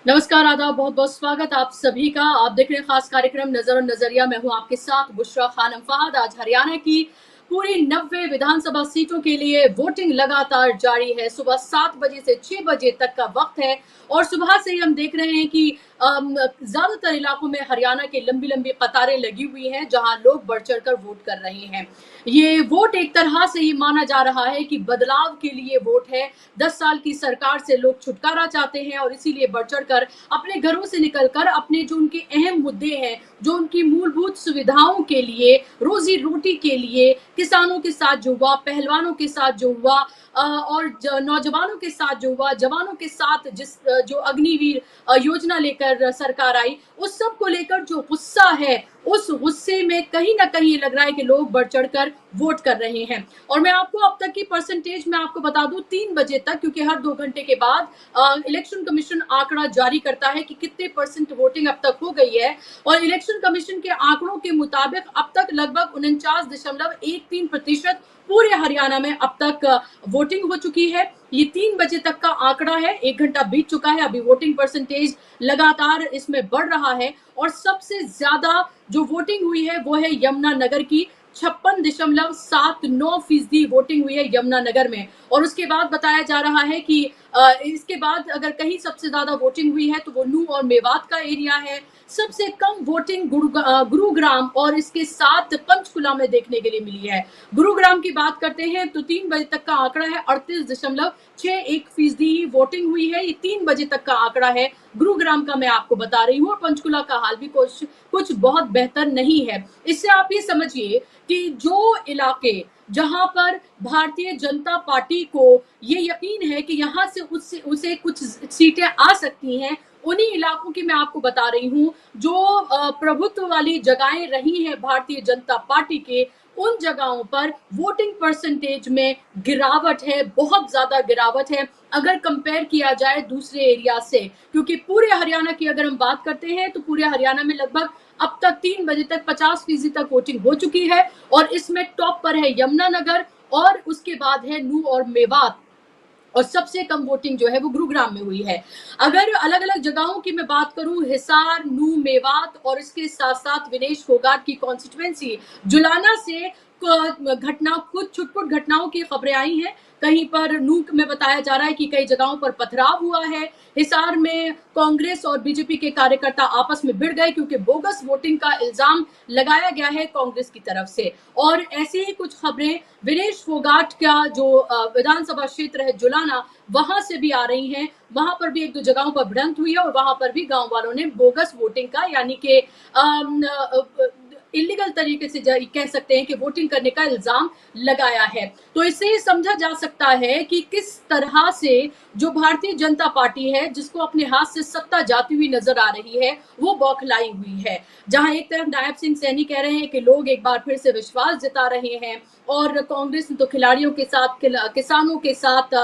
नमस्कार, आदाब, बहुत-बहुत स्वागत आप सभी का। आप देख रहे हैं खास कार्यक्रम नज़र और नज़रिया। मैं हूं आपके साथ बुशरा खानम फहद। आज हरियाणा की पूरी 90 विधानसभा सीटों के लिए वोटिंग लगातार जारी है। सुबह 7 बजे से 6 बजे तक का वक्त है और सुबह से ही हम देख रहे हैं कि ज़्यादातर इलाकों में हरियाणा की लंबी-लंबी कतारें लगी हुई हैं, जहां लोग बढ़-चढ़ कर वोट कर रहे हैं। ये वोट एक तरह से ये माना जा रहा है कि बदलाव के लिए वोट है। 10 साल की सरकार से लोग छुटकारा चाहते हैं और इसीलिए बढ़-चढ़ कर अपने घरों से निकलकर अपने जो उनके अहम मुद्दे हैं, जो उनकी मूलभूत सुविधाओं के लिए, रोजी-रोटी के लिए, किसानों के साथ जो हुआ, पहलवानों के साथ जो हुआ और नौजवानों के साथ जो हुआ, जवानों के साथ जो अग्निवीर योजना लेकर सरकार आई, उस सब को लेकर जो गुस्सा है, उस गुस्से में कहीं न कहीं लग रहा है कि लोग बढ़-चढ़ कर वोट कर रहे हैं। और मैं आपको अब तक की परसेंटेज मैं आपको बता दूँ 3 बजे तक, क्योंकि हर 2 घंटे के बाद इलेक्शन कमीशन आंकड़ा जारी करता है कि कितने परसेंट वोटिंग अब तक हो गई है और इलेक्शन कमीशन के आंकड़ों के मुताबिक अब तक लगभग 49.13% पूरे हरियाणा में अब तक वोटिंग हो चुकी है। ये 3 बजे तक का आंकड़ा है, 1 घंटा बीत चुका है, अभी वोटिंग परसेंटेज लगातार इसमें बढ़ रहा है और सबसे ज्यादा जो वोटिंग हुई है वो है यमुनानगर की। 56.79% वोटिंग हुई है यमुनानगर में। और उसके बाद बताया जा रहा है कि इसके बाद अगर कहीं सबसे ज्यादा वोटिंग हुई है तो वो नूंह और मेवात का एरिया है। सबसे कम वोटिंग गुरुग्राम और इसके साथ पंचकुला में देखने के लिए मिली है। गुरुग्राम की बात करते हैं तो 3 बजे तक का आंकड़ा है, 38.61% ही वोटिंग हुई है। ये 3 बजे तक का आंकड़ा है गुरुग्राम का, मैं आपको बता रही हूँ। और पंचकुला का हाल भी कुछ बहुत बेहतर नहीं है। इससे आप ये समझिए कि जो इलाके जहां पर भारतीय जनता पार्टी को ये यकीन है कि यहां से उसे कुछ सीटें आ सकती हैं, उन्हीं इलाकों की मैं आपको बता रही हूँ। जो प्रभुत्व वाली जगहें रही हैं भारतीय जनता पार्टी के, उन जगहों पर वोटिंग परसेंटेज में गिरावट है, बहुत ज्यादा गिरावट है अगर कंपेयर किया जाए दूसरे एरिया से। क्योंकि पूरे हरियाणा की अगर हम बात करते हैं तो पूरे हरियाणा में लगभग अब तक 3 बजे तक 50% तक वोटिंग हो चुकी है और इसमें टॉप पर है यमुनानगर और उसके बाद है नूंह और मेवात। और सबसे कम वोटिंग जो है वो गुरुग्राम में हुई है। अगर अलग-अलग जगहों की मैं बात करूं, हिसार, नूंह, मेवात और इसके साथ-साथ विनेश फोगाट की कॉन्स्टिट्यूएंसी जुलाना से कुछ छुटपुट घटनाओं की खबरें आई हैं। कहीं पर नूंह में बताया जा रहा है कि कई जगहों पर पथराव हुआ है। हिसार में कांग्रेस और बीजेपी के कार्यकर्ता आपस में भिड़ गए क्योंकि बोगस वोटिंग का इल्जाम लगाया गया है कांग्रेस की तरफ से। और ऐसी ही कुछ खबरें विनेश फोगाट का जो विधानसभा क्षेत्र है जुलाना, वहां से भी आ रही हैं। वहां पर भी 1-2 जगहों पर भिड़ंत हुई है और वहां पर भी गांव वालों ने बोगस वोटिंग का यानी कि इलीगल तरीके से कह सकते हैं कि वोटिंग करने का इल्जाम लगाया है। तो इससे समझा जा सकता है कि किस तरह से जो भारतीय जनता पार्टी है, जिसको अपने हाथ से सत्ता जाती हुई नजर आ रही है, वो बौखलाई हुई है। जहां एक तरफ नायब सिंह सैनी कह रहे हैं कि लोग एक बार फिर से विश्वास जता रहे हैं और कांग्रेस ने तो खिलाड़ियों के साथ, किसानों के साथ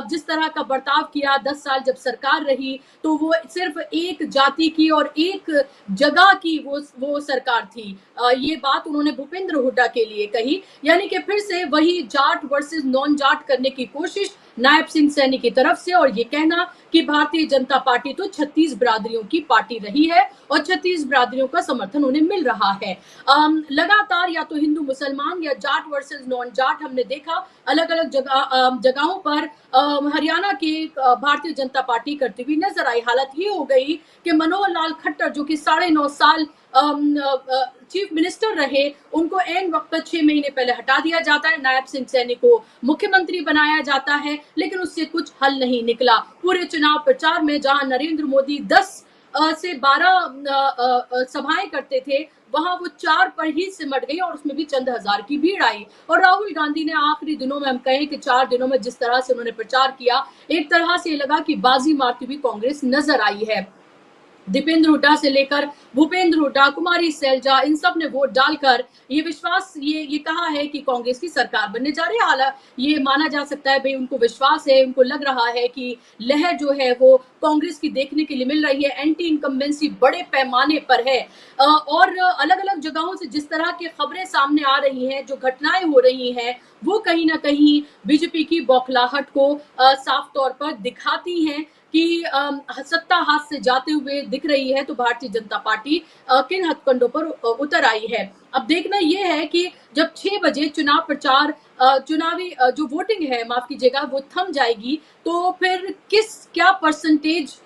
जिस तरह का बर्ताव किया 10 साल जब सरकार रही, तो वो सिर्फ एक जाति की और एक जगह की वो सरकार थी। ये बात उन्होंने भूपेंद्र हुड्डा के लिए कही, यानी कि फिर से वही जाट वर्सेस नॉन जाट करने की कोशिश नायब सिंह सैनी की तरफ से। और ये कहना कि भारतीय जनता पार्टी तो 36 बिरादरियों की पार्टी रही है और 36 बिरादरियों का समर्थन उन्हें मिल रहा है। लगातार या तो हिंदू मुसलमान या जाट वर्सेस नॉन जाट हमने देखा अलग-अलग जगहों पर हरियाणा की भारतीय जनता पार्टी करती हुई नजर आई। हालत ये हो गई कि मनोहर लाल खट्टर जो कि 9.5 साल चीफ मिनिस्टर रहे, उनको एन वक्त पर 6 महीने पहले हटा दिया जाता है। नायब सिंह सैनी को मुख्यमंत्री बनाया जाता है, लेकिन उससे कुछ हल नहीं निकला। पूरे चुनाव प्रचार में जहां नरेंद्र मोदी 10 से 12 सभाएं करते थे, वहां वो 4 पर ही सिमट गई और उसमें भी चंद हजार की भीड़ आई। और राहुल गांधी ने आखिरी दिनों में, हम कहें कि 4 दिनों में जिस तरह से उन्होंने प्रचार किया, एक तरह से लगा कि बाजी मारती हुई कांग्रेस नजर आई है। दीपेंद्र हुड्डा से लेकर भूपेंद्र हुड्डा, कुमारी सैलजा, इन सब ने वोट डालकर ये विश्वास ये कहा है कि कांग्रेस की सरकार बनने जा रही है। हालांकि ये माना जा सकता है भाई उनको विश्वास है, उनको लग रहा है कि लहर जो है वो कांग्रेस की देखने के लिए मिल रही है। एंटी इनकम्बेंसी बड़े पैमाने पर है और अलग-अलग जगहों से जिस तरह की खबरें सामने आ रही हैं, जो घटनाएं हो रही हैं, वो कहीं ना कहीं बीजेपी की बौखलाहट को साफ तौर पर दिखाती हैं। कि सत्ता हाथ से जाते हुए दिख रही है, तो भारतीय जनता पार्टी किन हथकंडों पर उतर आई है। अब देखना ये है कि जब 6 बजे चुनाव प्रचार चुनावी जो वोटिंग है, माफ कीजिएगा, वो थम जाएगी, तो फिर क्या परसेंटेज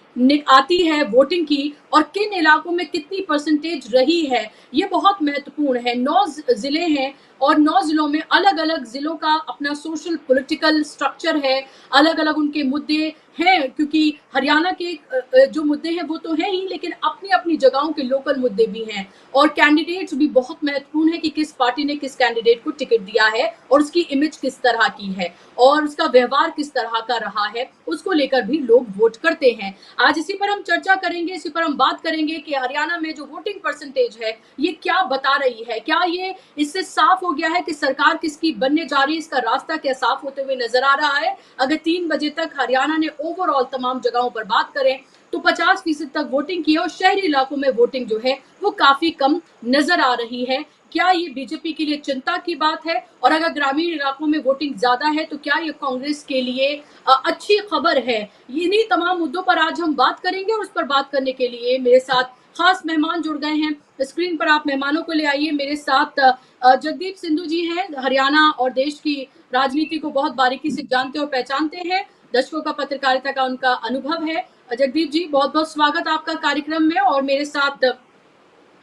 आती है वोटिंग की और किन इलाकों में कितनी परसेंटेज रही है, ये बहुत महत्वपूर्ण है। 9 जिले हैं और 9 जिलों में अलग अलग जिलों का अपना सोशल पॉलिटिकल स्ट्रक्चर है, अलग अलग उनके मुद्दे हैं, क्योंकि हरियाणा के जो मुद्दे हैं वो तो हैं ही, लेकिन अपनी अपनी जगहों के लोकल मुद्दे भी हैं और कैंडिडेट्स भी बहुत महत्वपूर्ण है कि किस पार्टी ने किस कैंडिडेट को टिकट दिया है और उसकी इमेज किस तरह की है और उसका व्यवहार किस तरह का रहा है, उसको लेकर भी लोग वोट करते हैं। आज इसी पर हम चर्चा करेंगे, इसी पर हम बात करेंगे कि हरियाणा में जो वोटिंग परसेंटेज है ये क्या बता रही है, क्या ये इससे साफ हो गया है कि सरकार किसकी बनने जा रही है, इसका रास्ता क्या साफ होते हुए नजर आ रहा है। अगर 3 बजे तक हरियाणा ने ओवरऑल तमाम जगहों पर बात करें तो 50% तक वोटिंग की है और शहरी इलाकों में वोटिंग जो है वो काफी कम नजर आ रही है। क्या ये बीजेपी के लिए चिंता की बात है? और अगर ग्रामीण इलाकों में वोटिंग ज्यादा है तो क्या ये कांग्रेस के लिए अच्छी खबर है? इन्हीं तमाम मुद्दों पर आज हम बात करेंगे और उस पर बात करने के लिए मेरे साथ खास मेहमान जुड़ गए हैं। स्क्रीन पर आप मेहमानों को ले आइए। मेरे साथ जगदीप सिंधु जी हैं, हरियाणा और देश की राजनीति को बहुत बारीकी से जानते और पहचानते हैं, दशकों का पत्रकारिता का उनका अनुभव है। जगदीप जी, बहुत बहुत स्वागत आपका कार्यक्रम में। और मेरे साथ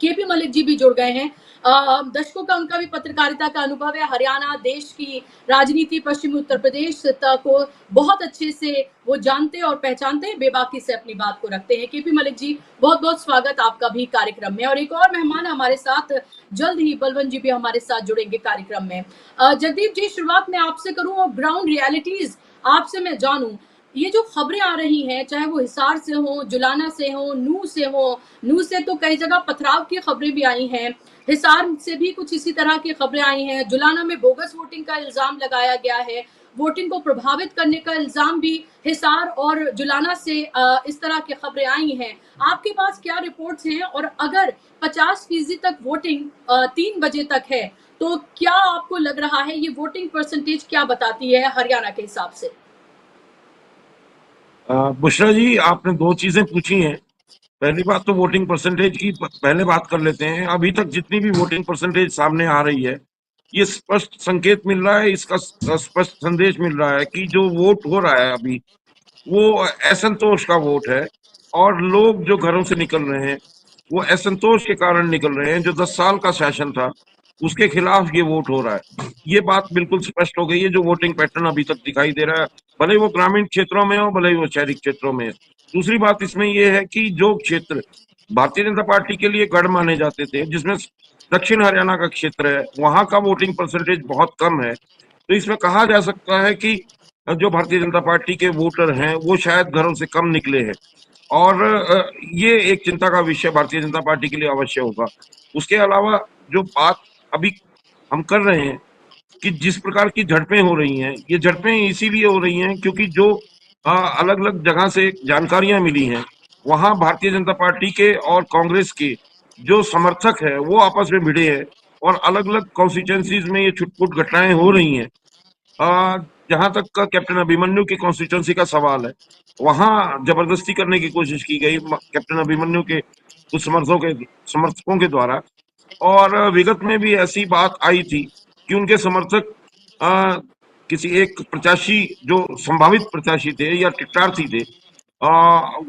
केपी मलिक जी भी जुड़ गए हैं, दशकों का उनका भी पत्रकारिता का अनुभव है, हरियाणा, देश की राजनीति, पश्चिमी उत्तर प्रदेश को बहुत अच्छे से वो जानते और पहचानते हैं, बेबाकी से अपनी बात को रखते हैं। केपी मलिक जी, बहुत बहुत स्वागत आपका भी कार्यक्रम में। और एक और मेहमान हमारे साथ जल्द ही बलवंत जी भी हमारे साथ जुड़ेंगे कार्यक्रम में। जगदीप जी, शुरुआत में आपसे करूं और ग्राउंड रियलिटीज आपसे मैं जानूं। ये जो खबरें आ रही हैं, चाहे वो हिसार से हो, जुलाना से हो, नूह से हो, नूह से तो कई जगह पथराव की खबरें भी आई हैं, हिसार से भी कुछ इसी तरह की खबरें आई हैं, जुलाना में बोगस वोटिंग का इल्जाम लगाया गया है, वोटिंग को प्रभावित करने का इल्जाम भी हिसार और जुलाना से इस तरह की खबरें आई हैं। आपके पास क्या रिपोर्ट्स हैं? और अगर 50% तक वोटिंग 3 बजे तक है तो क्या आपको लग रहा है ये वोटिंग परसेंटेज क्या बताती है हरियाणा के हिसाब से? बुशरा जी, आपने दो चीजें पूछी हैं। पहली बात तो वोटिंग परसेंटेज की पहले बात कर लेते हैं। अभी तक जितनी भी वोटिंग परसेंटेज सामने आ रही है, ये स्पष्ट संकेत मिल रहा है, इसका स्पष्ट संदेश मिल रहा है कि जो वोट हो रहा है अभी वो असंतोष का वोट है। और लोग जो घरों से निकल रहे हैं वो असंतोष के कारण निकल रहे हैं। जो 10 साल का शासन था उसके खिलाफ ये वोट हो रहा है। ये बात बिल्कुल स्पष्ट हो गई है। जो वोटिंग पैटर्न अभी तक दिखाई दे रहा है, भले ही वो ग्रामीण क्षेत्रों में हो, भले ही वो शहरी क्षेत्रों में है। दूसरी बात इसमें ये है कि जो क्षेत्र भारतीय जनता पार्टी के लिए गढ़ माने जाते थे, जिसमें दक्षिण हरियाणा का क्षेत्र है, वहां का वोटिंग परसेंटेज बहुत कम है। तो इसमें कहा जा सकता है कि जो भारतीय जनता पार्टी के वोटर हैं वो शायद घरों से कम निकले हैं। और ये एक चिंता का विषय भारतीय जनता पार्टी के लिए अवश्य होगा। उसके अलावा जो बात अभी हम कर रहे हैं कि जिस प्रकार की झड़पें हो रही हैं, ये झड़पें इसीलिए हो रही हैं क्योंकि जो अलग अलग जगह से जानकारियां मिली हैं, वहां भारतीय जनता पार्टी के और कांग्रेस के जो समर्थक है वो आपस में भिड़े हैं और अलग अलग कॉन्स्टिट्यूंसीज में ये छुटपुट घटनाएं हो रही हैं। जहां तक का कैप्टन अभिमन्यु की कॉन्स्टिट्यूंसी का सवाल है, वहां जबरदस्ती करने की कोशिश की गई कैप्टन अभिमन्यु के कुछ समर्थकों के द्वारा। और विगत में भी ऐसी बात आई थी कि उनके समर्थक आ, किसी एक प्रत्याशी जो संभावित प्रत्याशी थे या टिकटार्थी थे,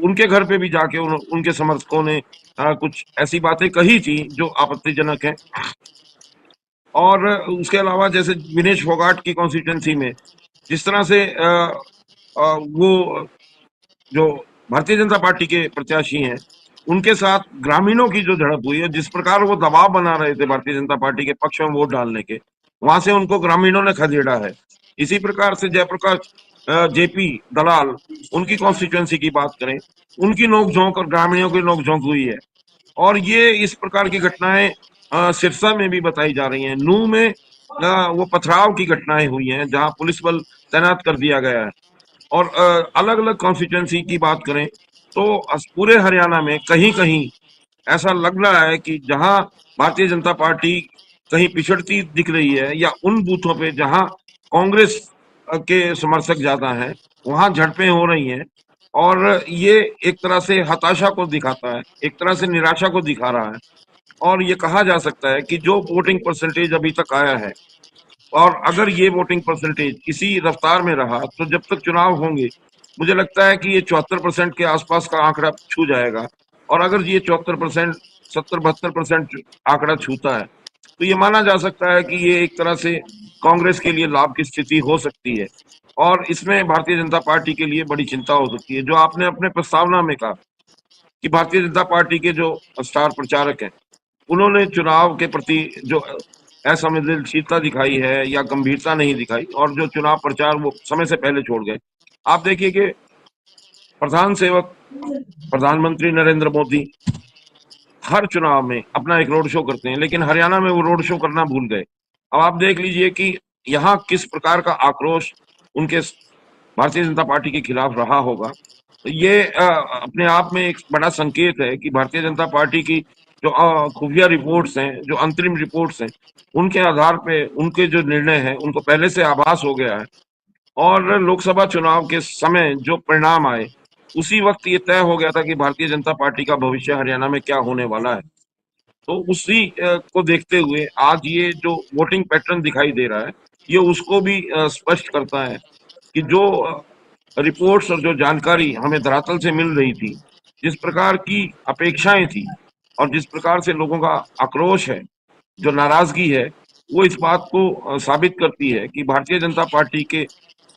उनके घर पे भी जाके उनके समर्थकों ने कुछ ऐसी बातें कही थी जो आपत्तिजनक है। और उसके अलावा जैसे विनेश फोगाट की कॉन्स्टिट्यूंसी में जिस तरह से वो जो भारतीय जनता पार्टी के प्रत्याशी हैं उनके साथ ग्रामीणों की जो झड़प हुई है, जिस प्रकार वो दबाव बना रहे थे भारतीय जनता पार्टी के पक्ष में वोट डालने के, वहां से उनको ग्रामीणों ने खदेड़ा है। इसी प्रकार से जयप्रकाश जेपी दलाल, उनकी कॉन्स्टिट्यूंसी की बात करें, उनकी नोकझोंक और ग्रामीणों की नोकझोंक हुई है। और ये इस प्रकार की घटनाएं सिरसा में भी बताई जा रही हैं। नूह में वो पथराव की घटनाएं हुई हैं जहां पुलिस बल तैनात कर दिया गया है। और अलग अलग कॉन्स्टिट्यूंसी की बात करें तो पूरे हरियाणा में कहीं कहीं ऐसा लग रहा है कि जहां भारतीय जनता पार्टी कहीं पिछड़ती दिख रही है या उन बूथों पे जहां कांग्रेस के समर्थक ज्यादा हैं, वहां झड़पें हो रही हैं। और ये एक तरह से हताशा को दिखाता है, एक तरह से निराशा को दिखा रहा है। और ये कहा जा सकता है कि जो वोटिंग परसेंटेज अभी तक आया है, और अगर ये वोटिंग परसेंटेज इसी रफ्तार में रहा तो जब तक चुनाव होंगे, मुझे लगता है कि ये 74% के आसपास का आंकड़ा छू जाएगा। और अगर ये 74%, 70-72% आंकड़ा छूता है, तो ये माना जा सकता है कि ये एक तरह से कांग्रेस के लिए लाभ की स्थिति हो सकती है। और इसमें भारतीय जनता पार्टी के लिए बड़ी चिंता हो सकती है। जो आपने अपने प्रस्तावना में कहा कि भारतीय जनता पार्टी के जो स्टार प्रचारक हैं, उन्होंने चुनाव के प्रति जो असंवेदनशीलता दिखाई है या गंभीरता नहीं दिखाई, और जो चुनाव प्रचार वो समय से पहले छोड़ गए। आप देखिए कि प्रधान सेवक प्रधानमंत्री नरेंद्र मोदी हर चुनाव में अपना एक रोड शो करते हैं, लेकिन हरियाणा में वो रोड शो करना भूल गए। अब आप देख लीजिए कि यहाँ किस प्रकार का आक्रोश उनके भारतीय जनता पार्टी के खिलाफ रहा होगा। तो ये अपने आप में एक बड़ा संकेत है कि भारतीय जनता पार्टी की जो खुफिया रिपोर्ट्स हैं, जो अंतरिम रिपोर्ट्स हैं, उनके आधार पे उनके जो निर्णय हैं, उनको पहले से आभास हो गया है। और लोकसभा चुनाव के समय जो परिणाम आए, उसी वक्त ये तय हो गया था कि भारतीय जनता पार्टी का भविष्य हरियाणा में क्या होने वाला है। तो उसी को देखते हुए आज ये जो वोटिंग पैटर्न दिखाई दे रहा है, ये उसको भी स्पष्ट करता है कि जो रिपोर्ट्स और जो जानकारी हमें धरातल से मिल रही थी, जिस प्रकार की अपेक्षाएं थी और जिस प्रकार से लोगों का आक्रोश है, जो नाराजगी है, वो इस बात को साबित करती है कि भारतीय जनता पार्टी के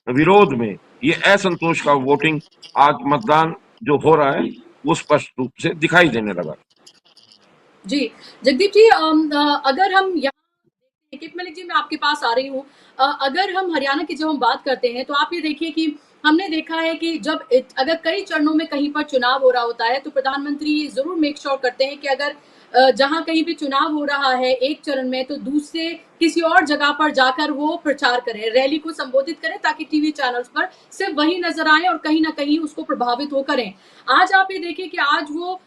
विरोध में ये असंतोष का वोटिंग, आज मतदान जो हो रहा है, वो स्पष्ट रूप से दिखाई देने लगा। जी, जगदीप जी, अगर हम यहाँ देखिए, मलिक जी, मैं आपके पास आ रही हूँ। अगर हम हरियाणा की जब हम बात करते हैं, तो आप ये देखिए कि हमने देखा है कि जब अगर कई चरणों में कहीं पर चुनाव हो रहा होता है, तो प्रधानमंत्री जरूर मेक श्योर करते हैं कि अगर जहां कहीं भी चुनाव हो रहा है एक चरण में, तो दूसरे किसी और जगह पर जाकर वो प्रचार करें, रैली को संबोधित करें, ताकि टीवी चैनल्स पर सिर्फ वही नजर आए और कहीं ना कहीं उसको प्रभावित हो करें। आज आप ये देखिए कि आज वो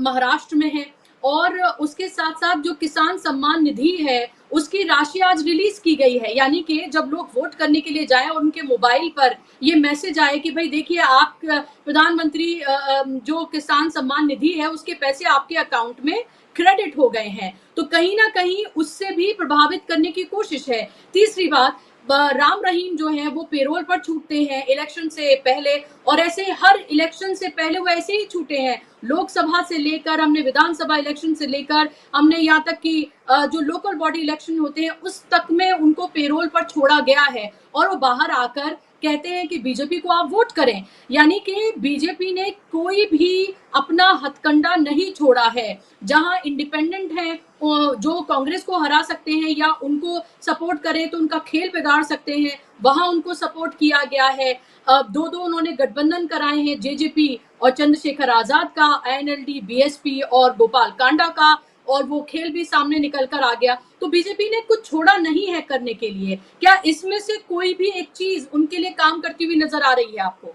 महाराष्ट्र में है, और उसके साथ साथ जो किसान सम्मान निधि है, उसकी राशि आज रिलीज की गई है। यानी कि जब लोग वोट करने के लिए जाएं और उनके मोबाइल पर ये मैसेज आए कि भाई देखिए, आप प्रधानमंत्री जो किसान सम्मान निधि है, उसके पैसे आपके अकाउंट में क्रेडिट हो गए हैं, तो कहीं ना कहीं उससे भी प्रभावित करने की कोशिश है। तीसरी बात, राम रहीम जो है वो पेरोल पर छूटते हैं इलेक्शन से पहले, और ऐसे हर इलेक्शन से पहले वो ऐसे ही छूटे हैं। लोकसभा से लेकर हमने विधानसभा इलेक्शन से लेकर हमने यहाँ तक कि जो लोकल बॉडी इलेक्शन होते हैं उस तक में उनको पेरोल पर छोड़ा गया है, और वो बाहर आकर कहते हैं कि बीजेपी को आप वोट करें। यानी कि बीजेपी ने कोई भी अपना हथकंडा नहीं छोड़ा है। जहां इंडिपेंडेंट है, जो कांग्रेस को हरा सकते हैं या उनको सपोर्ट करें तो उनका खेल बिगाड़ सकते हैं, वहां उनको सपोर्ट किया गया है। दो दो उन्होंने गठबंधन कराए हैं, जेजेपी और चंद्रशेखर आजाद का, आईएनएलडी, बीएसपी और गोपाल कांडा का, और वो खेल भी सामने निकल कर आ गया। तो बीजेपी ने कुछ छोड़ा नहीं है करने के लिए। क्या इसमें से कोई भी एक चीज उनके लिए काम करती हुई नजर आ रही है आपको?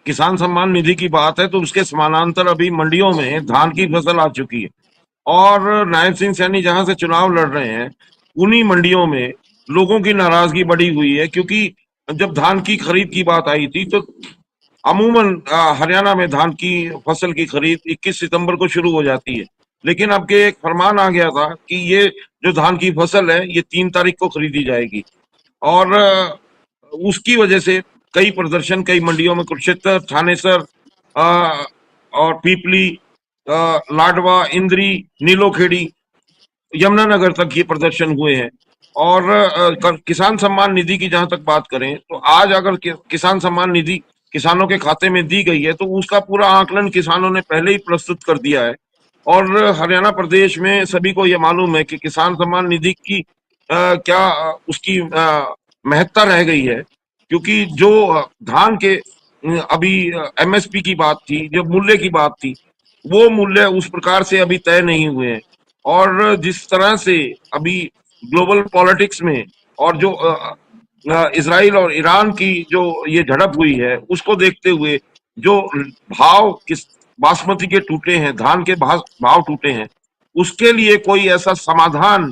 किसान सम्मान निधि की बात है तो उसके समानांतर अभी मंडियों में धान की फसल आ चुकी है, और नायब सिंह सैनी जहां से चुनाव लड़ रहे हैं, उन्हीं मंडियों में लोगों की नाराजगी बढ़ी हुई है। क्योंकि जब धान की खरीद की बात आई थी, तो अमूमन हरियाणा में धान की फसल की खरीद 21 सितंबर को शुरू हो जाती है। लेकिन अब के एक फरमान आ गया था कि ये जो धान की फसल है, ये 3 तारीख को खरीदी जाएगी। और उसकी वजह से कई प्रदर्शन कई मंडियों में, कुरुक्षेत्र, थानेसर, अ, और पीपली, लाडवा, इंद्री, नीलोखेड़ी, यमुनानगर तक ये प्रदर्शन हुए हैं। और किसान सम्मान निधि की जहां तक बात करें, तो आज अगर किसान सम्मान निधि किसानों के खाते में दी गई है, तो उसका पूरा आकलन किसानों ने पहले ही प्रस्तुत कर दिया है। और हरियाणा प्रदेश में सभी को ये मालूम है कि किसान सम्मान निधि की क्या उसकी महत्ता रह गई है। क्योंकि जो धान के अभी एमएसपी की बात थी, जो मूल्य की बात थी, वो मूल्य उस प्रकार से अभी तय नहीं हुए हैं। और जिस तरह से अभी ग्लोबल पॉलिटिक्स में, और जो इसराइल और ईरान की जो ये झड़प हुई है, उसको देखते हुए जो भाव किस बासमती के टूटे हैं, धान के भाव टूटे हैं, उसके लिए कोई ऐसा समाधान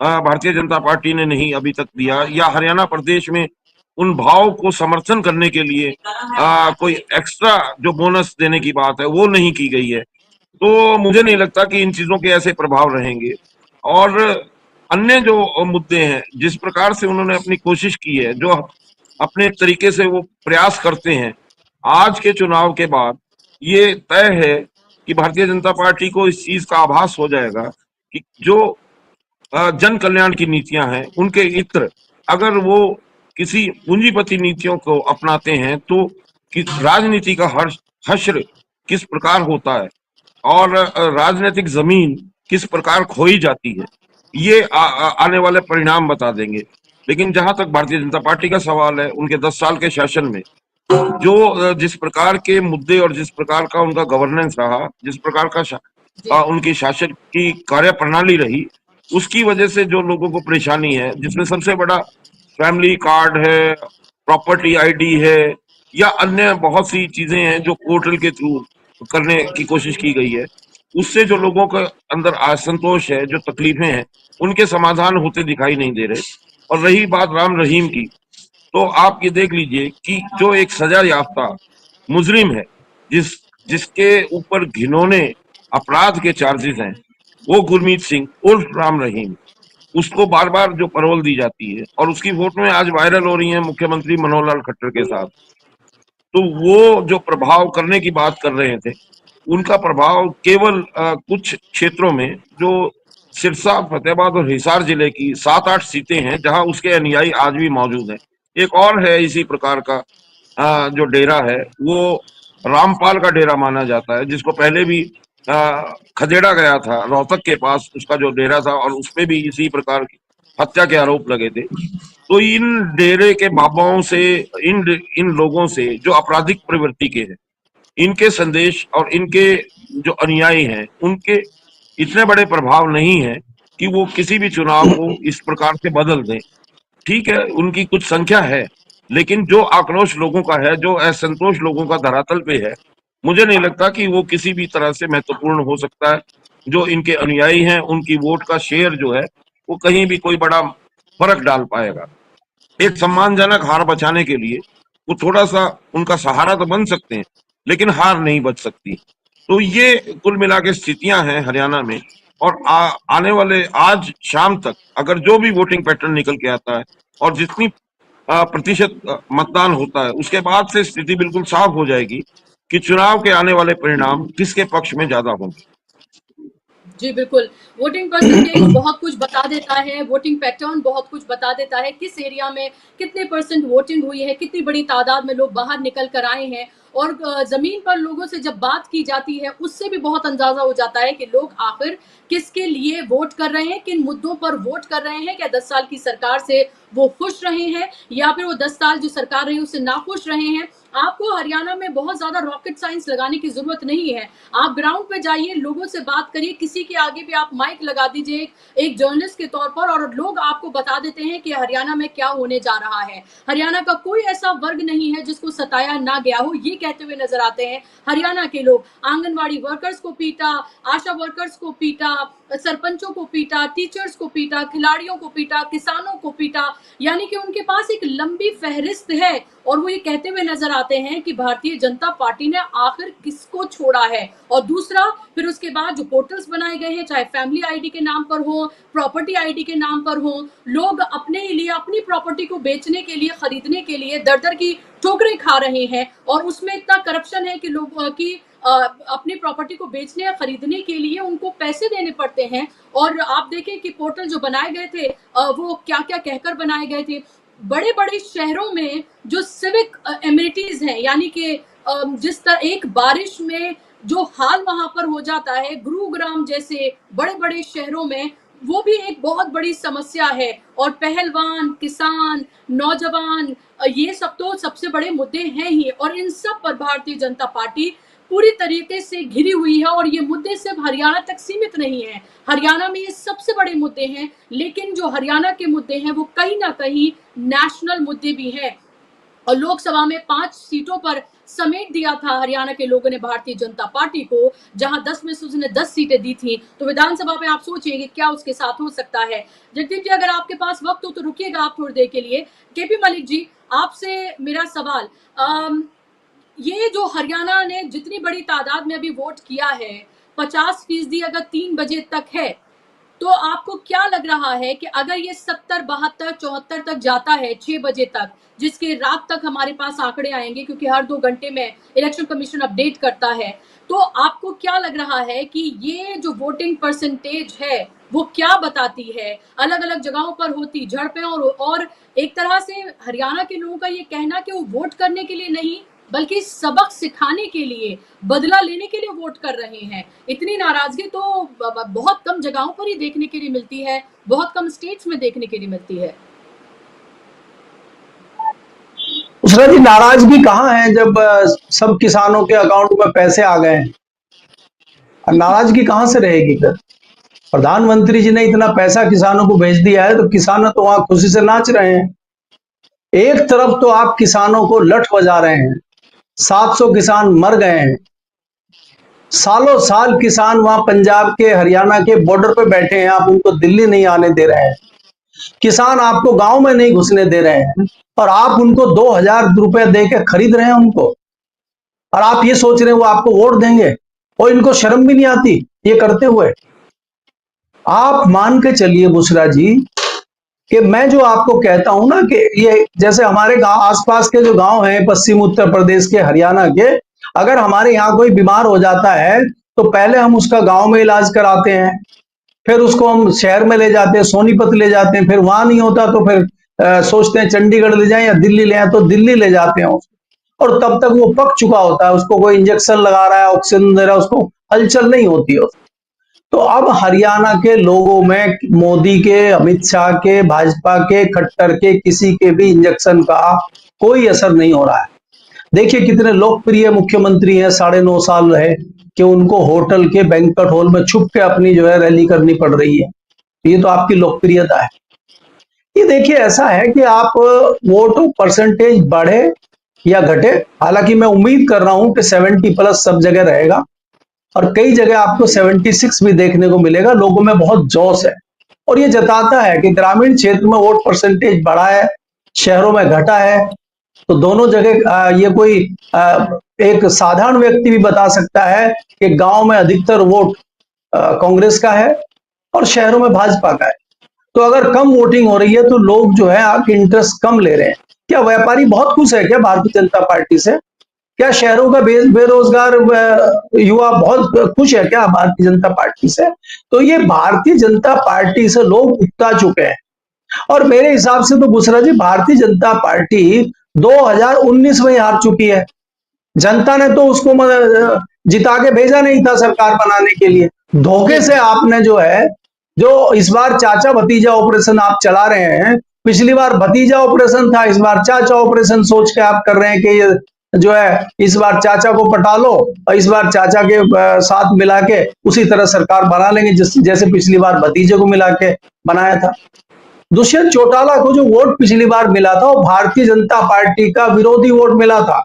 भारतीय जनता पार्टी ने नहीं अभी तक दिया, या हरियाणा प्रदेश में उन भाव को समर्थन करने के लिए कोई एक्स्ट्रा जो बोनस देने की बात है वो नहीं की गई है। तो मुझे नहीं लगता कि इन चीजों के ऐसे प्रभाव रहेंगे। और अन्य जो मुद्दे हैं, जिस प्रकार से उन्होंने अपनी कोशिश की है, जो अपने तरीके से वो प्रयास करते हैं, आज के चुनाव के बाद ये तय है कि भारतीय जनता पार्टी को इस चीज का आभास हो जाएगा कि जो जन कल्याण की नीतियां हैं, उनके इत्र अगर वो किसी पूंजीपति नीतियों को अपनाते हैं तो कि राजनीति का हश्र किस प्रकार होता है और राजनीतिक जमीन किस प्रकार खोई जाती है, ये आने वाले परिणाम बता देंगे। लेकिन जहां तक भारतीय जनता पार्टी का सवाल है, उनके 10 साल के शासन में जो जिस प्रकार के मुद्दे और जिस प्रकार का उनका गवर्नेंस रहा, जिस प्रकार का जी उनकी शासन की कार्य प्रणाली रही, उसकी वजह से जो लोगों को परेशानी है, जिसमें सबसे बड़ा फैमिली कार्ड है, प्रॉपर्टी आईडी है या अन्य बहुत सी चीजें हैं जो पोर्टल के थ्रू करने की कोशिश की गई है, उससे जो लोगों के अंदर असंतोष है, जो तकलीफें हैं, उनके समाधान होते दिखाई नहीं दे रहे। और रही बात राम रहीम की, तो आप ये देख लीजिए कि जो एक सजा याफ्ता मुजरिम है, जिसके ऊपर घिनौने अपराध के चार्जेस हैं, वो गुरमीत सिंह उर्फ राम रहीम, उसको बार बार जो पैरोल दी जाती है और उसकी फोटोएं आज वायरल हो रही हैं मुख्यमंत्री मनोहर लाल खट्टर के साथ। तो वो जो प्रभाव करने की बात कर रहे थे, उनका प्रभाव केवल कुछ क्षेत्रों में, जो सिरसा, फतेहाबाद और हिसार जिले की 7-8 सीटें हैं जहां उसके अनुयायी आज भी मौजूद हैं। एक और है इसी प्रकार का जो डेरा है, वो रामपाल का डेरा माना जाता है, जिसको पहले भी खदेड़ा गया था रोहतक के पास, उसका जो डेरा था, और उसपे भी इसी प्रकार की हत्या के आरोप लगे थे। तो इन डेरे के बाबाओं से, इन इन लोगों से जो आपराधिक प्रवृत्ति के हैं, इनके संदेश और इनके जो अनुयायी हैं, उनके इतने बड़े प्रभाव नहीं है कि वो किसी भी चुनाव को इस प्रकार से बदल दें। ठीक है, उनकी कुछ संख्या है, लेकिन जो आक्रोश लोगों का है, जो असंतोष लोगों का धरातल पे है, मुझे नहीं लगता कि वो किसी भी तरह से महत्वपूर्ण हो सकता है। जो इनके अनुयायी हैं, उनकी वोट का शेयर जो है, वो कहीं भी कोई बड़ा फर्क डाल पाएगा। एक सम्मानजनक हार बचाने के लिए वो थोड़ा सा उनका सहारा तो बन सकते हैं, लेकिन हार नहीं बच सकती। तो ये कुल मिला के स्थितियां हैं हरियाणा में। और आने वाले आज शाम तक अगर जो भी वोटिंग पैटर्न निकल के आता है और जितनी प्रतिशत मतदान होता है, उसके बाद से स्थिति बिल्कुल साफ हो जाएगी कि चुनाव के आने वाले परिणाम किसके पक्ष में ज्यादा होंगे। जी बिल्कुल। वोटिंग परसेंटेज बहुत कुछ बता देता है, वोटिंग पैटर्न बहुत कुछ बता देता है, किस एरिया में कितने परसेंट वोटिंग हुई है, कितनी बड़ी तादाद में लोग बाहर निकल कर आए हैं। और जमीन पर लोगों से जब बात की जाती है, उससे भी बहुत अंदाजा हो जाता है कि लोग आखिर किसके लिए वोट कर रहे हैं, किन मुद्दों पर वोट कर रहे हैं। क्या 10 साल की सरकार से वो खुश रहे हैं या फिर वो 10 साल जो सरकार रही उससे नाखुश रहे हैं। आपको हरियाणा में बहुत ज्यादा रॉकेट साइंस लगाने की जरूरत नहीं है। आप ग्राउंड पे जाइए, लोगों से बात करिए, किसी के आगे भी आप माइक लगा दीजिए एक जर्नलिस्ट के तौर पर, और लोग आपको बता देते हैं कि हरियाणा में क्या होने जा रहा है। हरियाणा का कोई ऐसा वर्ग नहीं है जिसको सताया ना गया हो, ये कहते हुए नजर आते हैं हरियाणा के लोग। आंगनबाड़ी वर्कर्स को पीटा, आशा वर्कर्स को पीटा, सरपंचों को पीटा, टीचर्स को पीटा, खिलाड़ियों को पीटा, किसानों को पीटा। यानी कि उनके पास एक लंबी फहरिस्त है और वो ये कहते हुए नजर आते हैं कि भारतीय जनता पार्टी ने आखिर किसको छोड़ा है। और दूसरा, फिर उसके बाद जो पोर्टल्स बनाए गए हैं, चाहे फैमिली आईडी के नाम पर हो, प्रॉपर्टी आईडी के नाम पर हो, लोग अपने लिए, अपनी प्रॉपर्टी को बेचने के लिए, खरीदने के लिए दर दर की ठोकरें खा रहे हैं। और उसमें इतना करप्शन है कि लोग की अपनी प्रॉपर्टी को बेचने या खरीदने के लिए उनको पैसे देने पड़ते हैं। और आप देखें कि पोर्टल जो बनाए गए थे, वो क्या क्या कहकर बनाए गए थे। बड़े बड़े शहरों में जो सिविक एमिनिटीज हैं, यानी कि जिस तरह एक बारिश में जो हाल वहां पर हो जाता है, गुरुग्राम जैसे बड़े बड़े शहरों में, वो भी एक बहुत बड़ी समस्या है। और पहलवान, किसान, नौजवान, ये सब तो सबसे बड़े मुद्दे हैं ही। और इन सब पर भारतीय जनता पार्टी पूरी तरीके से घिरी हुई है। और ये मुद्दे सिर्फ हरियाणा तक सीमित नहीं है, हरियाणा में ये सबसे बड़े मुद्दे हैं, लेकिन जो हरियाणा के मुद्दे हैं वो कहीं ना कहीं नेशनल मुद्दे भी हैं। और लोकसभा में 5 सीटों पर समेट दिया था हरियाणा के लोगों ने भारतीय जनता पार्टी को, जहां 10 में से उसने 10 सीटें दी थी। तो विधानसभा में आप सोचिए कि क्या उसके साथ हो सकता है। जगदीप जी, अगर आपके पास वक्त हो तो रुकिएगा आप थोड़ी देर के लिए। केपी मलिक जी, आपसे मेरा सवाल, ये जो हरियाणा ने जितनी बड़ी तादाद में अभी वोट किया है, 50% अगर 3 बजे तक है, तो आपको क्या लग रहा है कि अगर ये 70, 72, 74 तक जाता है 6 बजे तक, जिसके रात तक हमारे पास आंकड़े आएंगे क्योंकि हर 2 घंटे में इलेक्शन कमीशन अपडेट करता है, तो आपको क्या लग रहा है कि ये जो वोटिंग परसेंटेज है वो क्या बताती है? अलग अलग जगहों पर होती झड़पें और एक तरह से हरियाणा के लोगों का ये कहना कि वो वोट करने के लिए नहीं बल्कि सबक सिखाने के लिए, बदला लेने के लिए वोट कर रहे हैं। इतनी नाराजगी तो बहुत कम जगहों पर ही देखने के लिए मिलती है, बहुत कम स्टेट्स में देखने के लिए मिलती है। उसरा जी, नाराजगी कहाँ है जब सब किसानों के अकाउंट में पैसे आ गए हैं? नाराजगी कहां से रहेगी फिर? प्रधानमंत्री जी ने इतना पैसा किसानों को भेज दिया है तो किसान तो वहां खुशी से नाच रहे हैं। एक तरफ तो आप किसानों को लठ बजा रहे हैं, 700 किसान मर गए हैं, सालों साल किसान वहां पंजाब के हरियाणा के बॉर्डर पे बैठे हैं, आप उनको दिल्ली नहीं आने दे रहे हैं, किसान आपको गांव में नहीं घुसने दे रहे हैं, और आप उनको 2000 रुपए दे के खरीद रहे हैं उनको, और आप ये सोच रहे हैं वो आपको वोट देंगे, और इनको शर्म भी नहीं आती ये करते हुए। आप मान के चलिए बुशरा जी कि मैं जो आपको कहता हूं ना कि ये जैसे हमारे गांव आसपास के जो गांव हैं पश्चिम उत्तर प्रदेश के, हरियाणा के, अगर हमारे यहाँ कोई बीमार हो जाता है तो पहले हम उसका गांव में इलाज कराते हैं, फिर उसको हम शहर में ले जाते हैं, सोनीपत ले जाते हैं, फिर वहां नहीं होता तो फिर सोचते हैं चंडीगढ़ ले जाएं या दिल्ली ले आए, तो दिल्ली ले जाते हैं उसको, और तब तक वो पक चुका होता है, उसको कोई इंजेक्शन लगा रहा है, ऑक्सीजन दे रहा है, उसको हलचल नहीं होती है। तो अब हरियाणा के लोगों में मोदी के, अमित शाह के, भाजपा के, खट्टर के, किसी के भी इंजेक्शन का कोई असर नहीं हो रहा है। देखिए कितने लोकप्रिय मुख्यमंत्री हैं, 9.5 साल रहे, कि उनको होटल के बैंक्वेट हॉल में छुप के अपनी जो है रैली करनी पड़ रही है। ये तो आपकी लोकप्रियता है। ये देखिए ऐसा है कि आप वोट परसेंटेज बढ़े या घटे, हालांकि मैं उम्मीद कर रहा हूं कि 70+ सब जगह रहेगा, और कई जगह आपको 76 भी देखने को मिलेगा। लोगों में बहुत जोश है, और ये जताता है कि ग्रामीण क्षेत्र में वोट परसेंटेज बढ़ा है, शहरों में घटा है। तो दोनों जगह ये कोई एक साधारण व्यक्ति भी बता सकता है कि गांव में अधिकतर वोट कांग्रेस का है और शहरों में भाजपा का है। तो अगर कम वोटिंग हो रही है तो लोग जो है आपके इंटरेस्ट कम ले रहे हैं। क्या व्यापारी बहुत खुश है क्या भारतीय जनता पार्टी से? क्या शहरों का बेरोजगार युवा बहुत खुश है क्या भारतीय जनता पार्टी से? तो ये भारतीय जनता पार्टी से लोग उकता चुके हैं, और मेरे हिसाब से तो बुशरा जी भारतीय जनता पार्टी 2019 में हार चुकी है। जनता ने तो उसको जिता के भेजा नहीं था सरकार बनाने के लिए। धोखे से आपने जो है, जो इस बार चाचा भतीजा ऑपरेशन आप चला रहे हैं, पिछली बार भतीजा ऑपरेशन था, इस बार चाचा ऑपरेशन सोच के आप कर रहे हैं कि ये जो है इस बार चाचा को पटा लो और इस बार चाचा के साथ मिला के उसी तरह सरकार बना लेंगे जैसे पिछली बार भतीजे को मिला के बनाया था। दुष्यंत चौटाला को जो वोट पिछली बार मिला था वो भारतीय जनता पार्टी का विरोधी वोट मिला था,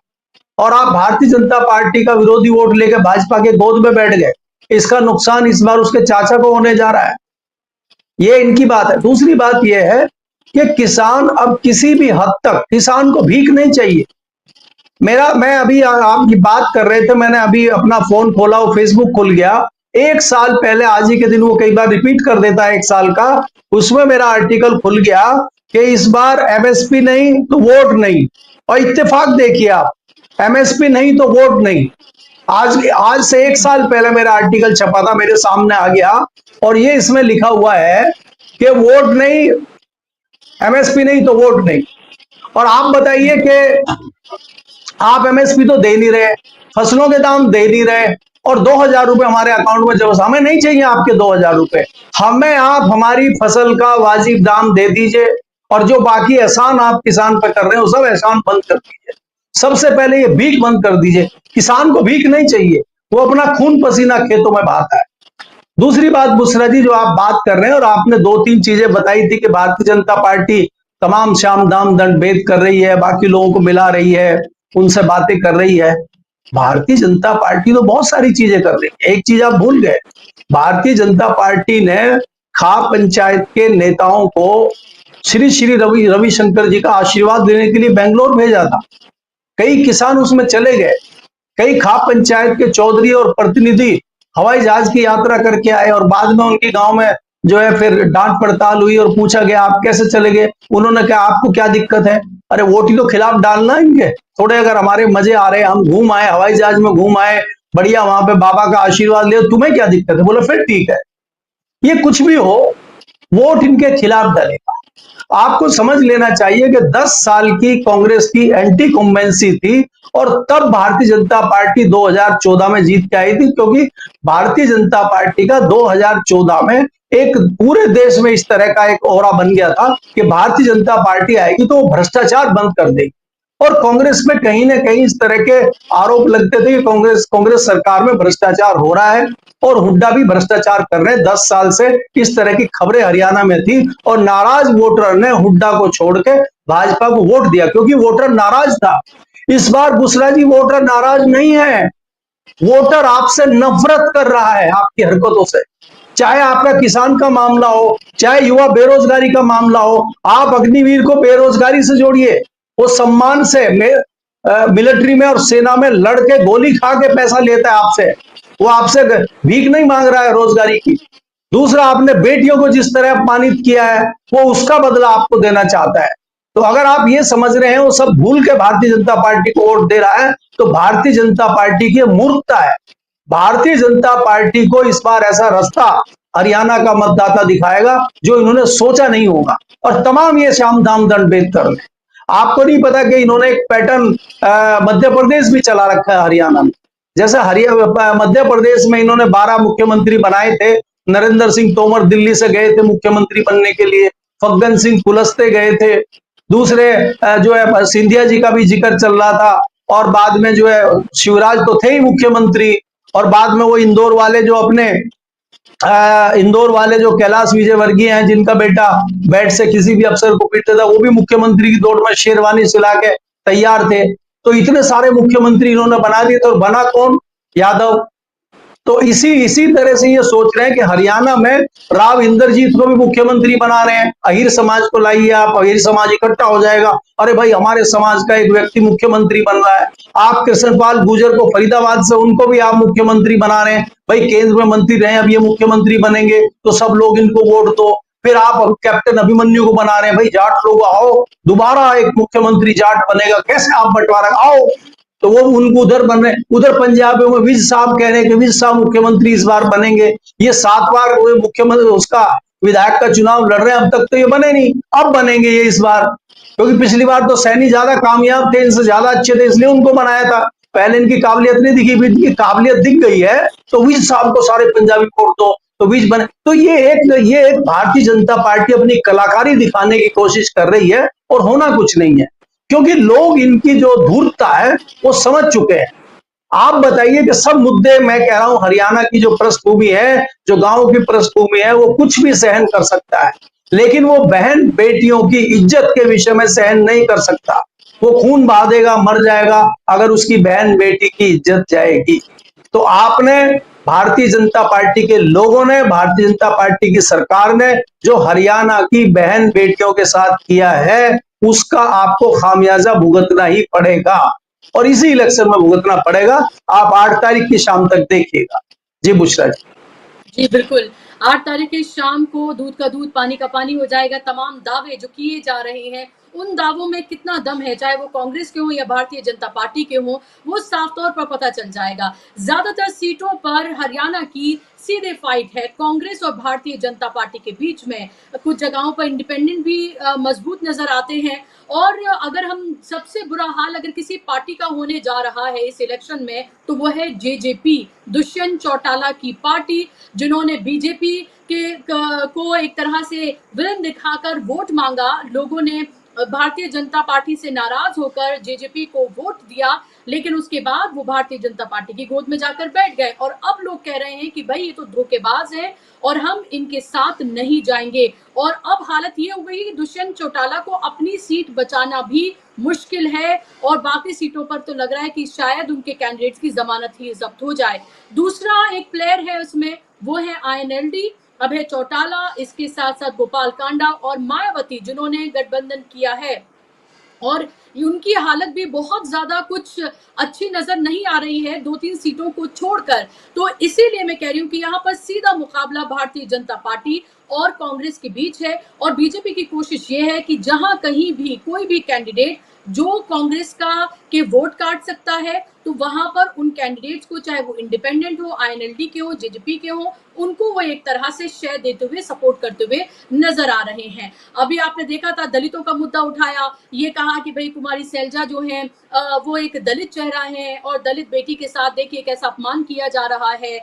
और आप भारतीय जनता पार्टी का विरोधी वोट लेकर भाजपा के गोद में बैठ गए। इसका नुकसान इस बार उसके चाचा को होने जा रहा है। ये इनकी बात है। दूसरी बात यह है कि किसान अब किसी भी हद तक, किसान को भीख नहीं चाहिए। मैं अभी आपकी बात कर रहे थे, मैंने अभी अपना फोन खोला, वो फेसबुक खुल गया, 1 साल पहले, आज ही के दिन वो कई बार रिपीट कर देता है 1 साल का, उसमें मेरा आर्टिकल खुल गया कि इस बार एमएसपी नहीं तो वोट नहीं। और इत्तेफाक देखिए आप, एमएसपी नहीं तो वोट नहीं। आज से 1 साल पहले मेरा आर्टिकल छपा था, मेरे सामने आ गया, और ये इसमें लिखा हुआ है कि वोट नहीं, एमएसपी नहीं तो वोट नहीं। और आप बताइए कि आप एमएसपी तो दे नहीं रहे, फसलों के दाम दे नहीं रहे, और 2000 रुपए हमारे अकाउंट में, जब हमें नहीं चाहिए आपके 2000 रुपए, हमें आप हमारी फसल का वाजिब दाम दे दीजिए, और जो बाकी एहसान आप किसान पे कर रहे हैं वो सब एहसान बंद कर दीजिए। सबसे पहले ये भीख बंद कर दीजिए। किसान को भीख नहीं चाहिए, वो अपना खून पसीना खेतों में बहाता है। दूसरी बात बुशरा जी, जो आप बात कर रहे हैं, और आपने 2-3 चीजें बताई थी कि भारतीय जनता पार्टी तमाम श्याम दाम दंड भेद कर रही है, बाकी लोगों को मिला रही है, उनसे बातें कर रही है। भारतीय जनता पार्टी तो बहुत सारी चीजें कर रही है। एक चीज आप भूल गए, भारतीय जनता पार्टी ने खाप पंचायत के नेताओं को श्री श्री रविशंकर जी का आशीर्वाद देने के लिए बेंगलोर भेजा था। कई किसान उसमें चले गए, कई खाप पंचायत के चौधरी और प्रतिनिधि हवाई जहाज की यात्रा करके आए और बाद में उनके गांव में जो है फिर डांट पड़ताल हुई और पूछा गया आप कैसे चले गए। उन्होंने कहा आपको क्या दिक्कत है, अरे वोट ही तो खिलाफ डालना है इनके, थोड़े अगर हमारे मजे आ रहे, हम घूम आए, हवाई जहाज में घूम आए, बढ़िया वहां पे बाबा का आशीर्वाद ले, तुम्हें क्या दिक्कत है। बोला फिर ठीक है, ये कुछ भी हो, वोट इनके खिलाफ डालेगा। आपको समझ लेना चाहिए कि 10 साल की कांग्रेस की एंटी कॉम्बेंसी थी और तब भारतीय जनता पार्टी 2014 में जीत के आई थी, क्योंकि भारतीय जनता पार्टी का 2014 में एक पूरे देश में इस तरह का एक ओरा बन गया था कि भारतीय जनता पार्टी आएगी तो वो भ्रष्टाचार बंद कर देगी। और कांग्रेस में कहीं ना कहीं इस तरह के आरोप लगते थे कि कांग्रेस सरकार में भ्रष्टाचार हो रहा है और हुड्डा भी भ्रष्टाचार कर रहे हैं। 10 साल से इस तरह की खबरें हरियाणा में थी और नाराज वोटर ने हुड्डा को छोड़ के भाजपा को वोट दिया, क्योंकि वोटर नाराज था। इस बार बुसरा जी वोटर नाराज नहीं है, वोटर आपसे नफरत कर रहा है, आपकी हरकतों से। चाहे आपका किसान का मामला हो, चाहे युवा बेरोजगारी का मामला हो, आप अग्निवीर को बेरोजगारी से जोड़िए। वो सम्मान से मिलिट्री में और सेना में लड़के गोली खा के पैसा लेता है आपसे, वो आपसे भीख नहीं मांग रहा है रोजगारी की। दूसरा, आपने बेटियों को जिस तरह अपमानित किया है वो उसका बदला आपको देना चाहता है। तो अगर आप ये समझ रहे हैं वो सब भूल के भारतीय जनता पार्टी को वोट दे रहा है, तो भारतीय जनता पार्टी की मूर्खता है। भारतीय जनता पार्टी को इस बार ऐसा रास्ता हरियाणा का मतदाता दिखाएगा जो इन्होंने सोचा नहीं होगा, और तमाम ये श्याम दाम दंड भेद कर रहे हैं। आपको नहीं पता कि इन्होंने एक पैटर्न मध्य प्रदेश भी चला रखा है हरियाणा में। जैसे मध्य प्रदेश में इन्होंने 12 मुख्यमंत्री बनाए थे। नरेंद्र सिंह तोमर दिल्ली से गए थे मुख्यमंत्री बनने के लिए, फग्गन सिंह कुलस्ते गए थे, दूसरे जो है सिंधिया जी का भी जिक्र चल रहा था, और बाद में जो है शिवराज तो थे ही मुख्यमंत्री, और बाद में वो इंदौर वाले जो कैलाश विजयवर्गीय हैं, जिनका बेटा बैट से किसी भी अफसर को पीटता था, वो भी मुख्यमंत्री की दौड़ में शेरवानी सिला के तैयार थे। तो इतने सारे मुख्यमंत्री इन्होंने बना दिए, तो बना कौन? यादव। तो इसी तरह से ये सोच रहे हैं कि हरियाणा में राव इंद्रजीत को भी मुख्यमंत्री बना रहे हैं। अहिर समाज को लाइए आप, अहिर समाज इकट्ठा हो जाएगा, अरे भाई हमारे समाज का एक व्यक्ति मुख्यमंत्री बन रहा है। आप कृष्णपाल गुर्जर को फरीदाबाद से, उनको भी आप मुख्यमंत्री बना रहे हैं, भाई केंद्र में मंत्री रहे, अब ये मुख्यमंत्री बनेंगे तो सब लोग इनको वोट दो। फिर आप कैप्टन अभिमन्यु को बना रहे हैं, भाई जाट लोग आओ, दोबारा एक मुख्यमंत्री जाट बनेगा, कैसे आप बंटवारा आओ, तो वो उनको उधर बन रहे। उधर पंजाब में विज साहब कह रहे हैं कि विज साहब मुख्यमंत्री इस बार बनेंगे। ये 7 बार मुख्यमंत्री उसका विधायक का चुनाव लड़ रहे हैं, अब तक तो ये बने नहीं, अब बनेंगे ये इस बार, क्योंकि पिछली बार तो सैनी ज्यादा कामयाब थे, इनसे ज्यादा अच्छे थे, इसलिए उनको बनाया था। पहले इनकी काबिलियत नहीं दिखी, इनकी काबिलियत दिख गई है तो विज साहब को सारे पंजाबी वोट दो, तो विज बने। तो ये एक भारतीय जनता पार्टी अपनी कलाकारी दिखाने की कोशिश कर रही है, और होना कुछ नहीं है, क्योंकि लोग इनकी जो धूर्तता है वो समझ चुके हैं। आप बताइए कि सब मुद्दे, मैं कह रहा हूं हरियाणा की जो पृष्ठभूमि है, जो गांव की पृष्ठभूमि है, वो कुछ भी सहन कर सकता है, लेकिन वो बहन बेटियों की इज्जत के विषय में सहन नहीं कर सकता। वो खून बहा देगा, मर जाएगा अगर उसकी बहन बेटी की इज्जत जाएगी। तो आपने, भारतीय जनता पार्टी के लोगों ने, भारतीय जनता पार्टी की सरकार ने जो हरियाणा की बहन बेटियों के साथ किया है, उसका आपको खामियाजा भुगतना ही पड़ेगा, और इसी इलेक्शन में भुगतना पड़ेगा। आप 8 तारीख की शाम तक देखिएगा। जी बुशरा जी। जी बिल्कुल, 8 तारीख की शाम को दूध का दूध पानी का पानी हो जाएगा। तमाम दावे जो किए जा रहे हैं, उन दावों में कितना दम है, चाहे वो कांग्रेस के हों या भारतीय जनता पार्टी के हों, वो साफ तौर पर पता चल जाएगा। ज्यादातर सीटों पर हरियाणा की सीधे फाइट है कांग्रेस और भारतीय जनता पार्टी के बीच में। कुछ जगहों पर इंडिपेंडेंट भी मजबूत नजर आते हैं, और अगर हम सबसे बुरा हाल अगर किसी पार्टी का होने जा रहा है इस इलेक्शन में, तो वो है जेजेपी, दुष्यंत चौटाला की पार्टी, जिन्होंने बीजेपी को एक तरह से विलन दिखाकर वोट मांगा। लोगों ने भारतीय जनता पार्टी से नाराज होकर जेजेपी को वोट दिया। लेकिन उसके बाद वो भारतीय जनता पार्टी की गोद में जाकर बैठ गए और अब लोग कह रहे हैं कि भाई ये तो धोखेबाज है और हम इनके साथ नहीं जाएंगे। और अब हालत ये हो गई कि दुष्यंत चौटाला को अपनी सीट बचाना भी मुश्किल है और बाकी सीटों पर तो लग रहा है कि शायद उनके कैंडिडेट्स की जमानत ही जब्त हो जाए। दूसरा एक प्लेयर है उसमें, वो है INLD, अभय चौटाला, इसके साथ साथ गोपाल कांडा और मायावती जिन्होंने गठबंधन किया है और उनकी हालत भी बहुत ज्यादा कुछ अच्छी नजर नहीं आ रही है 2-3 सीटों को छोड़कर। तो इसीलिए मैं कह रही हूँ कि यहाँ पर सीधा मुकाबला भारतीय जनता पार्टी और कांग्रेस के बीच है और बीजेपी की कोशिश ये है कि जहां कहीं भी कोई भी कैंडिडेट जो कांग्रेस का के वोट काट सकता है तो वहां पर उन कैंडिडेट्स को, चाहे वो इंडिपेंडेंट हो, INLD के हो, JJP के हो, उनको वो एक तरह से शेयर देते हुए, सपोर्ट करते हुए नजर आ रहे हैं। अभी आपने देखा था दलितों का मुद्दा उठाया, ये कहा कि भाई कुमारी सैलजा जो है वो एक दलित चेहरा है और दलित बेटी के साथ देखिए कैसा अपमान किया जा रहा है,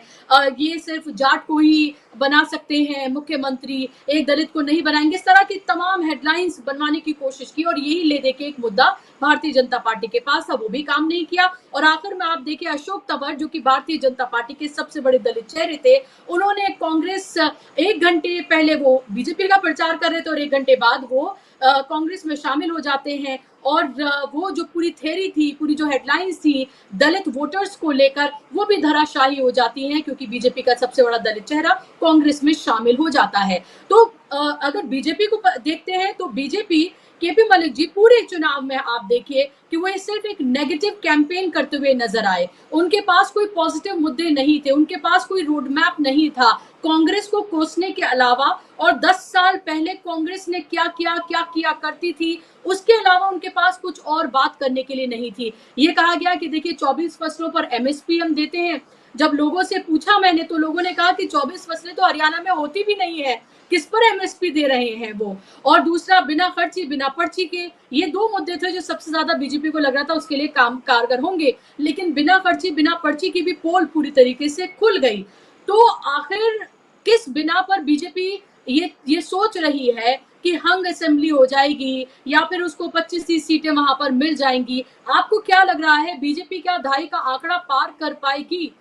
ये सिर्फ जाट को ही बना सकते हैं मुख्यमंत्री, एक दलित को नहीं बनाएंगे। इस तरह की तमाम हेडलाइंस बनवाने की कोशिश की और यही ले दे के एक मुद्दा भारतीय जनता पार्टी के पास था, वो भी काम नहीं किया। और आखिर में आप देखिए अशोक तंवर जो कि भारतीय जनता पार्टी के सबसे बड़े दलित चेहरे थे, उन्होंने कांग्रेस 1 घंटे पहले वो बीजेपी का प्रचार कर रहे थे और 1 घंटे बाद वो कांग्रेस में शामिल हो जाते हैं और वो जो पूरी थ्योरी थी, पूरी जो हेडलाइंस थी दलित वोटर्स को लेकर, वो भी धराशायी हो जाती हैं क्योंकि बीजेपी का सबसे बड़ा दलित चेहरा कांग्रेस में शामिल हो जाता है। तो अगर बीजेपी को देखते हैं तो बीजेपी, केपी मलिक जी पूरे चुनाव में आप देखिए कि वो सिर्फ एक नेगेटिव कैंपेन करते हुए नजर आए, उनके पास कोई पॉजिटिव मुद्दे नहीं थे, उनके पास कोई रोड मैप नहीं था कांग्रेस को कोसने के अलावा। और 10 साल पहले कांग्रेस ने क्या किया करती थी, उसके अलावा उनके पास कुछ और बात करने के लिए नहीं थी। ये कहा गया कि देखिए 24 फसलों पर MSP हम देते हैं, जब लोगों से पूछा मैंने तो लोगों ने कहा कि 24 फसलें तो हरियाणा में होती भी नहीं है, किस पर MSP दे रहे हैं वो। और दूसरा बिना खर्ची बिना पर्ची के, ये 2 मुद्दे थे जो सबसे ज्यादा बीजेपी को लग रहा था उसके लिए काम कारगर होंगे, लेकिन बिना खर्ची बिना पर्ची की भी पोल पूरी तरीके से खुल गई। तो आखिर किस बिना पर बीजेपी ये सोच रही है कि हंग असेंबली हो जाएगी या फिर उसको 25-30 सीटें वहां पर मिल जाएंगी? आपको क्या लग रहा है बीजेपी क्या 2.5 का आंकड़ा पार कर पाएगी?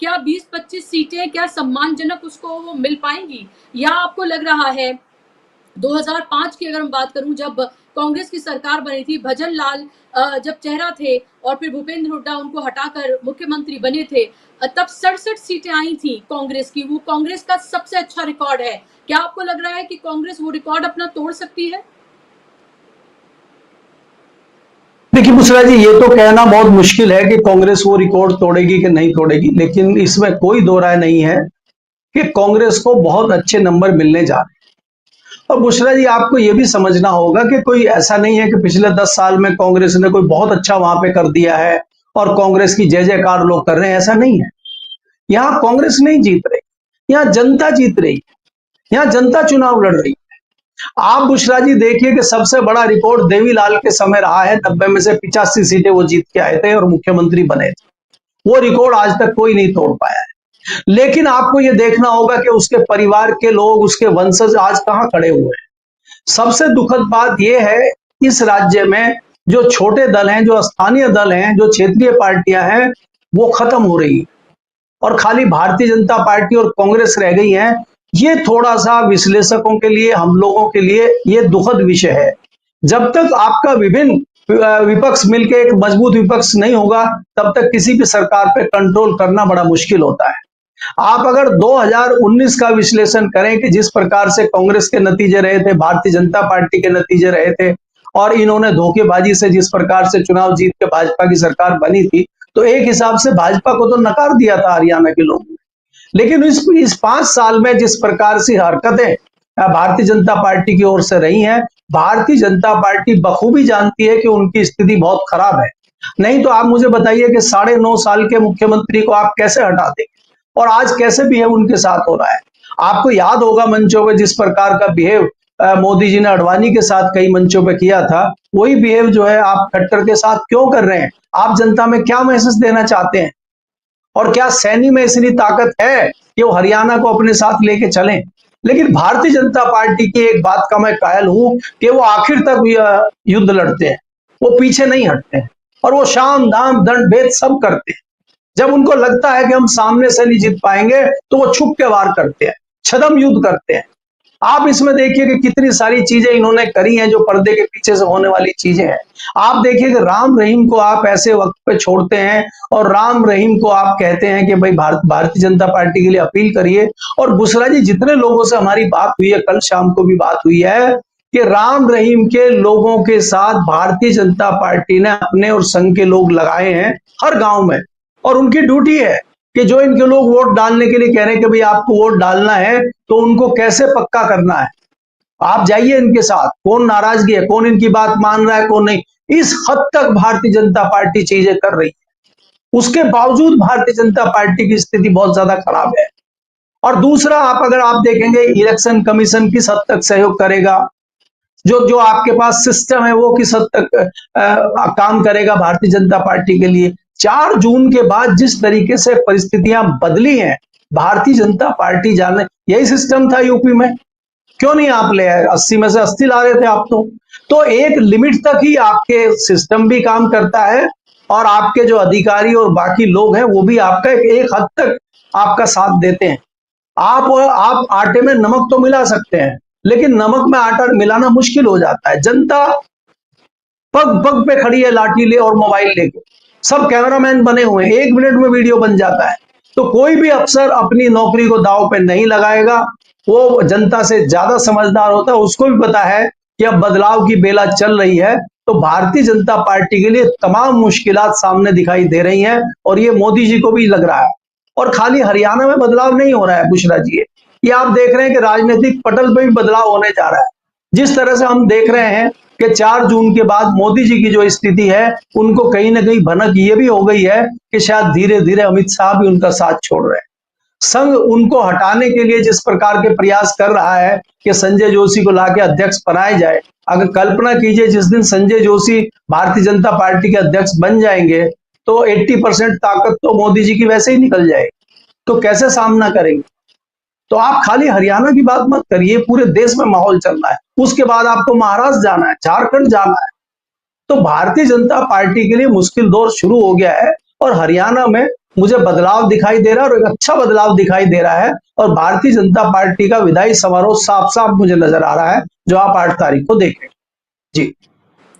क्या 20-25 सीटें क्या सम्मानजनक उसको वो मिल पाएंगी, या आपको लग रहा है 2005 की अगर हम बात करूं जब कांग्रेस की सरकार बनी थी, भजन लाल जब चेहरा थे और फिर भूपेंद्र हुड्डा उनको हटाकर मुख्यमंत्री बने थे, तब 67 सीटें आई थी कांग्रेस की, वो कांग्रेस का सबसे अच्छा रिकॉर्ड है। क्या आपको लग रहा है कि कांग्रेस वो रिकॉर्ड अपना तोड़ सकती है? देखिए बुशरा जी, ये तो कहना बहुत मुश्किल है कि कांग्रेस वो रिकॉर्ड तोड़ेगी कि नहीं तोड़ेगी, लेकिन इसमें कोई दो राय नहीं है कि कांग्रेस को बहुत अच्छे नंबर मिलने जा रहे हैं। और बुशरा जी, आपको ये भी समझना होगा कि कोई ऐसा नहीं है कि पिछले 10 साल में कांग्रेस ने कोई बहुत अच्छा वहां पे कर दिया है और कांग्रेस की जय जयकार लोग कर रहे हैं, ऐसा नहीं है। यहाँ कांग्रेस नहीं जीत रही, यहाँ जनता जीत रही है, यहाँ जनता चुनाव लड़ रही है। आप बुशरा जी देखिए कि सबसे बड़ा रिकॉर्ड देवीलाल के समय रहा है, 90 में से 85 सीटें वो जीत के आए थे और मुख्यमंत्री बने थे। वो रिकॉर्ड आज तक कोई नहीं तोड़ पाया है। लेकिन आपको ये देखना होगा कि उसके परिवार के लोग, उसके वंशज आज कहां खड़े हुए हैं। सबसे दुखद बात यह है इस राज्य में जो छोटे दल हैं, जो स्थानीय दल हैं, जो क्षेत्रीय पार्टियां हैं, वो खत्म हो रही है और खाली भारतीय जनता पार्टी और कांग्रेस रह गई है। ये थोड़ा सा विश्लेषकों के लिए, हम लोगों के लिए ये दुखद विषय है। जब तक आपका विभिन्न विपक्ष मिलकर एक मजबूत विपक्ष नहीं होगा, तब तक किसी भी सरकार पे कंट्रोल करना बड़ा मुश्किल होता है। आप अगर 2019 का विश्लेषण करें कि जिस प्रकार से कांग्रेस के नतीजे रहे थे, भारतीय जनता पार्टी के नतीजे रहे थे और इन्होंने धोखेबाजी से जिस प्रकार से चुनाव जीत के भाजपा की सरकार बनी थी, तो एक हिसाब से भाजपा को तो नकार दिया था हरियाणा के लोगों ने। लेकिन इस 5 साल में जिस प्रकार से हरकतें भारतीय जनता पार्टी की ओर से रही हैं, भारतीय जनता पार्टी बखूबी जानती है कि उनकी स्थिति बहुत खराब है। नहीं तो आप मुझे बताइए कि 9.5 साल के मुख्यमंत्री को आप कैसे हटा देंगे और आज कैसे बिहेव उनके साथ हो रहा है। आपको याद होगा मंचों पे जिस प्रकार का बिहेव मोदी जी ने अडवाणी के साथ कई मंचों पे किया था, वही बिहेव जो है आप खट्टर के साथ क्यों कर रहे हैं? आप जनता में क्या मैसेज देना चाहते हैं? और क्या सैनी में इतनी ताकत है कि वो हरियाणा को अपने साथ लेके चलें? लेकिन भारतीय जनता पार्टी की एक बात का मैं कायल हूं कि वो आखिर तक युद्ध लड़ते हैं, वो पीछे नहीं हटते हैं। और वो शाम दाम दंड भेद सब करते हैं। जब उनको लगता है कि हम सामने से नहीं जीत पाएंगे तो वो छुप के वार करते हैं, छद्म युद्ध करते हैं। आप इसमें देखिए कि कितनी सारी चीजें इन्होंने करी हैं जो पर्दे के पीछे से होने वाली चीजें हैं। आप देखिए कि राम रहीम को आप ऐसे वक्त पे छोड़ते हैं और राम रहीम को आप कहते हैं कि भाई भारतीय जनता पार्टी के लिए अपील करिए। और बुशरा जी, जितने लोगों से हमारी बात हुई है, कल शाम को भी बात हुई है कि राम रहीम के लोगों के साथ भारतीय जनता पार्टी ने अपने और संघ के लोग लगाए हैं हर गांव में, और उनकी ड्यूटी है कि जो इनके लोग वोट डालने के लिए कह रहे हैं कि भाई आपको वोट डालना है तो उनको कैसे पक्का करना है। आप जाइए इनके साथ, कौन नाराजगी है, कौन इनकी बात मान रहा है, कौन नहीं। इस हद तक भारतीय जनता पार्टी चीजें कर रही है। उसके बावजूद भारतीय जनता पार्टी की स्थिति बहुत ज्यादा खराब है। और दूसरा, अगर आप देखेंगे इलेक्शन कमीशन किस हद तक सहयोग करेगा, जो जो आपके पास सिस्टम है वो किस हद तक काम करेगा भारतीय जनता पार्टी के लिए। 4 जून के बाद जिस तरीके से परिस्थितियां बदली हैं, भारतीय जनता पार्टी जाने, यही सिस्टम था यूपी में, क्यों नहीं आप ले आए? 80 में से 80 ला रहे थे आप तो एक लिमिट तक ही आपके सिस्टम भी काम करता है और आपके जो अधिकारी और बाकी लोग हैं वो भी आपका एक हद तक आपका साथ देते हैं। आप आटे में नमक तो मिला सकते हैं, लेकिन नमक में आटा मिलाना मुश्किल हो जाता है। जनता पग पग पे खड़ी है लाठी ले और मोबाइल लेके, सब कैमरामैन बने हुए हैं, 1 मिनट में वीडियो बन जाता है। तो कोई भी अफसर अपनी नौकरी को दांव पे नहीं लगाएगा, वो जनता से ज्यादा समझदार होता है, उसको भी पता है कि अब बदलाव की बेला चल रही है। तो भारतीय जनता पार्टी के लिए तमाम मुश्किलात सामने दिखाई दे रही हैं और ये मोदी जी को भी लग रहा है। और खाली हरियाणा में बदलाव नहीं हो रहा है बुशरा जी, ये आप देख रहे हैं कि राजनीतिक पटल पे भी बदलाव होने जा रहा है। जिस तरह से हम देख रहे हैं कि 4 जून के बाद मोदी जी की जो स्थिति है, उनको कहीं ना कहीं भनक ये भी हो गई है कि शायद धीरे धीरे अमित शाह भी उनका साथ छोड़ रहे हैं। संघ उनको हटाने के लिए जिस प्रकार के प्रयास कर रहा है कि संजय जोशी को लाके अध्यक्ष बनाया जाए, अगर कल्पना कीजिए जिस दिन संजय जोशी भारतीय जनता पार्टी के अध्यक्ष बन जाएंगे तो 80% ताकत तो मोदी जी की वैसे ही निकल जाएगी, तो कैसे सामना करेंगे। तो आप खाली हरियाणा की बात मत करिए, पूरे देश में माहौल चल रहा है। उसके बाद आपको महाराष्ट्र जाना है, झारखंड जाना है। तो भारतीय जनता पार्टी के लिए मुश्किल दौर शुरू हो गया है और हरियाणा में मुझे बदलाव दिखाई दे रहा है और एक अच्छा बदलाव दिखाई दे रहा है। और भारतीय जनता पार्टी का विदाई समारोह साफ साफ मुझे नजर आ रहा है, जो आप 8 तारीख को देखें। जी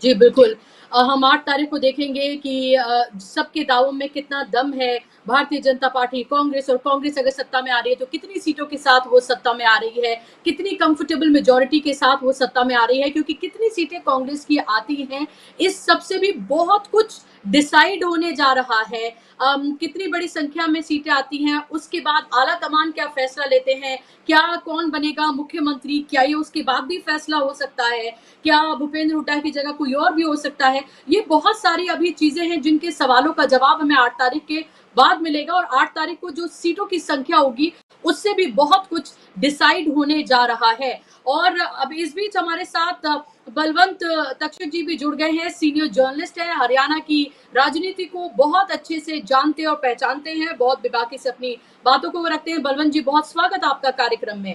जी बिल्कुल। हम 8 तारीख को देखेंगे कि सबके दावों में कितना दम है। भारतीय जनता पार्टी, कांग्रेस, और कांग्रेस अगर सत्ता में आ रही है तो कितनी सीटों के साथ वो सत्ता में आ रही है, कितनी कंफर्टेबल मेजॉरिटी के साथ वो सत्ता में आ रही है, क्योंकि कितनी सीटें कांग्रेस की आती हैं, इस सब से भी बहुत कुछ डिसाइड होने जा रहा है। कितनी बड़ी संख्या में सीटें आती हैं, उसके बाद आला कमान क्या फैसला लेते हैं, क्या कौन बनेगा मुख्यमंत्री, क्या ये उसके बाद भी फैसला हो सकता है, क्या भूपेंद्र हुड्डा की जगह कोई और भी हो सकता है। ये बहुत सारी अभी चीजें हैं जिनके सवालों का जवाब हमें 8 तारीख के बाद मिलेगा, और 8 तारीख को जो सीटों की संख्या होगी उससे भी बहुत कुछ डिसाइड होने जा रहा है। और अब इस बीच हमारे साथ बलवंत तक्षक जी भी जुड़ गए हैं, सीनियर जर्नलिस्ट हैं, हरियाणा की राजनीति को बहुत अच्छे से जानते और पहचानते हैं, बहुत बेबाकी से अपनी बातों को रखते हैं। बलवंत जी, बहुत स्वागत आपका कार्यक्रम में।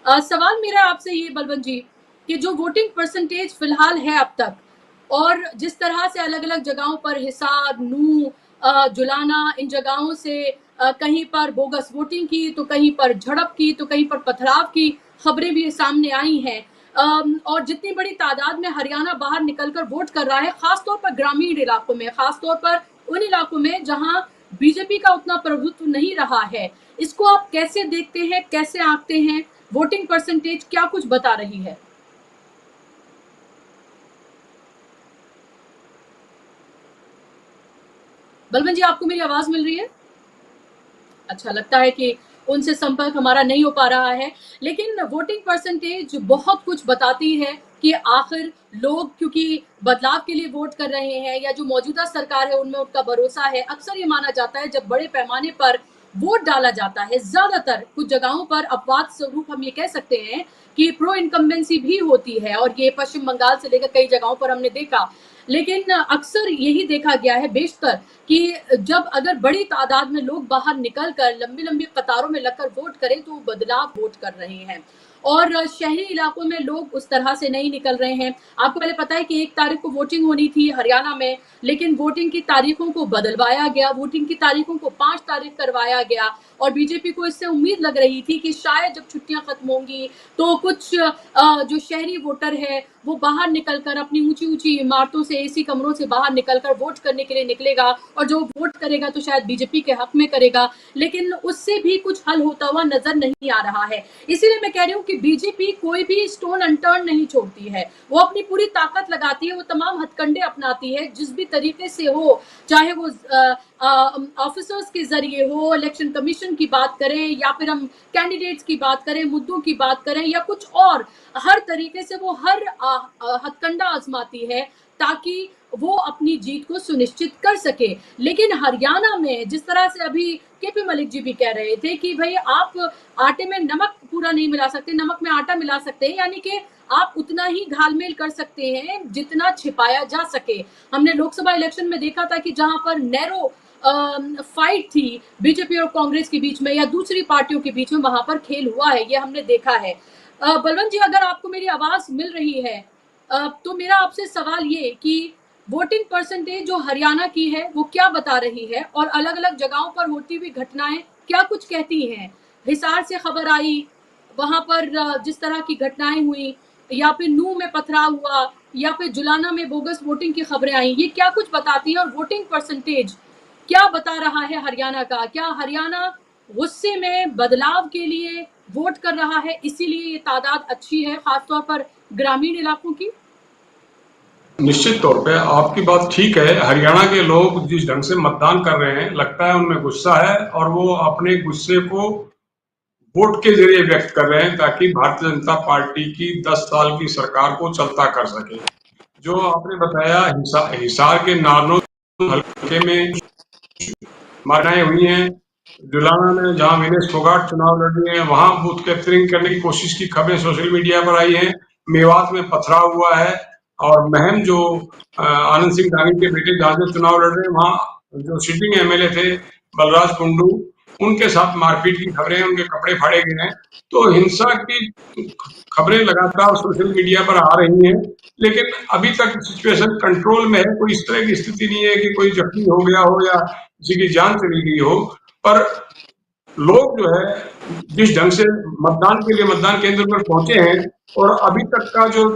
सवाल मेरा आपसे ये बलवंत जी कि जो वोटिंग परसेंटेज फिलहाल है अब तक, और जिस तरह से अलग अलग जगहों पर हिसार, नूह, जुलाना, इन जगहों से कहीं पर बोगस वोटिंग की, तो कहीं पर झड़प की, तो कहीं पर पथराव की खबरें भी सामने आई हैं, और जितनी बड़ी तादाद में हरियाणा बाहर निकलकर वोट कर रहा है, खासतौर पर ग्रामीण इलाकों में, खासतौर पर उन इलाकों में जहां बीजेपी का उतना प्रभुत्व नहीं रहा है, इसको आप कैसे देखते हैं, कैसे आंकते हैं? वोटिंग परसेंटेज क्या कुछ बता रही है? बलवंत जी, आपको मेरी आवाज मिल रही है? अच्छा, लगता है कि उनसे संपर्क हमारा नहीं हो पा रहा है, लेकिन वोटिंग परसेंटेज बहुत कुछ बताती है कि आखिर लोग क्योंकि बदलाव के लिए वोट कर रहे हैं, या जो मौजूदा सरकार है उनमें उनका भरोसा है। अक्सर ये माना जाता है जब बड़े पैमाने पर वोट डाला जाता है, ज्यादातर कुछ जगहों पर अपवाद स्वरूप हम ये कह सकते हैं कि प्रो इनकम्बेंसी भी होती है, और ये पश्चिम बंगाल से लेकर कई जगहों पर हमने देखा। लेकिन अक्सर यही देखा गया है बेशतर कि जब अगर बड़ी तादाद में लोग बाहर निकल कर लंबी लंबी कतारों में लगकर वोट करें तो बदलाव वोट कर रहे हैं। और शहरी इलाकों में लोग उस तरह से नहीं निकल रहे हैं। आपको पहले पता है कि 1 तारीख को वोटिंग होनी थी हरियाणा में, लेकिन वोटिंग की तारीखों को बदलवाया गया, वोटिंग की तारीखों को 5 तारीख करवाया गया और बीजेपी को इससे उम्मीद लग रही थी कि शायद जब छुट्टियां खत्म होंगी तो कुछ जो शहरी वोटर है वो बाहर निकलकर अपनी ऊंची इमारतों से, एसी कमरों से बाहर निकलकर वोट करने के लिए निकलेगा और जो वोट करेगा तो शायद बीजेपी के हक में करेगा, लेकिन उससे भी कुछ हल होता हुआ नजर नहीं आ रहा है। इसीलिए मैं कह रही हूँ कि बीजेपी कोई भी स्टोन अनटर्न नहीं छोड़ती है, वो अपनी पूरी ताकत लगाती है, वो तमाम हथकंडे अपनाती है जिस भी तरीके से हो, चाहे वो ऑफिसर्स के जरिए हो, इलेक्शन कमीशन की बात करें या फिर हम कैंडिडेट्स की बात करें, मुद्दों की बात करें या कुछ और, हर तरीके से वो हर हथकंडा आजमाती है ताकि वो अपनी जीत को सुनिश्चित कर सके। लेकिन हरियाणा में जिस तरह से अभी केपी मलिक जी भी कह रहे थे कि भाई आप आटे में नमक पूरा नहीं मिला सकते, नमक में आटा मिला सकते हैं, यानी कि आप उतना ही घालमेल कर सकते हैं जितना छिपाया जा सके। हमने लोकसभा इलेक्शन में देखा था कि जहां पर नैरो फाइट थी बीजेपी और कांग्रेस के बीच में या दूसरी पार्टियों के बीच में, वहां पर खेल हुआ है, ये हमने देखा है। बलवंत जी, अगर आपको मेरी आवाज मिल रही है तो मेरा आपसे सवाल ये कि वोटिंग परसेंटेज जो हरियाणा की है वो क्या बता रही है और अलग अलग जगहों पर होती हुई घटनाएं क्या कुछ कहती हैं? हिसार से खबर आई, वहां पर जिस तरह की घटनाएं हुई, या फिर नूह में पथराव हुआ, या फिर जुलाना में बोगस वोटिंग की खबरें आई, ये क्या कुछ बताती है और वोटिंग परसेंटेज क्या बता रहा है हरियाणा का? क्या हरियाणा गुस्से में बदलाव के लिए वोट कर रहा है, इसीलिए ये तादाद अच्छी है खासतौर पर ग्रामीण इलाकों की? निश्चित तौर पे आपकी बात ठीक है। हरियाणा के लोग जिस ढंग से मतदान कर रहे हैं, लगता है उनमें गुस्सा है और वो अपने गुस्से को वोट के जरिए व्यक्त कर रहे हैं ताकि भारतीय जनता पार्टी की 10 साल की सरकार को चलता कर सके। जो आपने बताया हिसार के नारनौल हल्के में माराएं हुई हैं, जुलाना में जहां विनेश फोगाट चुनाव लड़ रहे हैं वहां बूथ कैप्चरिंग करने की कोशिश की खबरें सोशल मीडिया पर आई हैं। मेवात में पथराव हुआ है और महम जो आनंद सिंह धामी के बेटे जहां से चुनाव लड़ रहे हैं वहां जो सिटिंग एमएलए थे बलराज कुंडू, उनके साथ मारपीट की खबरें, उनके कपड़े फाड़े गए हैं। तो हिंसा की खबरें लगातार सोशल मीडिया पर आ रही हैं, लेकिन अभी तक सिचुएशन कंट्रोल में है। कोई इस तरह की स्थिति नहीं है कि कोई जख्मी हो गया हो या किसी की जान चली गई हो। पर लोग जो है जिस ढंग से मतदान के लिए मतदान केंद्र पर पहुंचे हैं और अभी तक का जो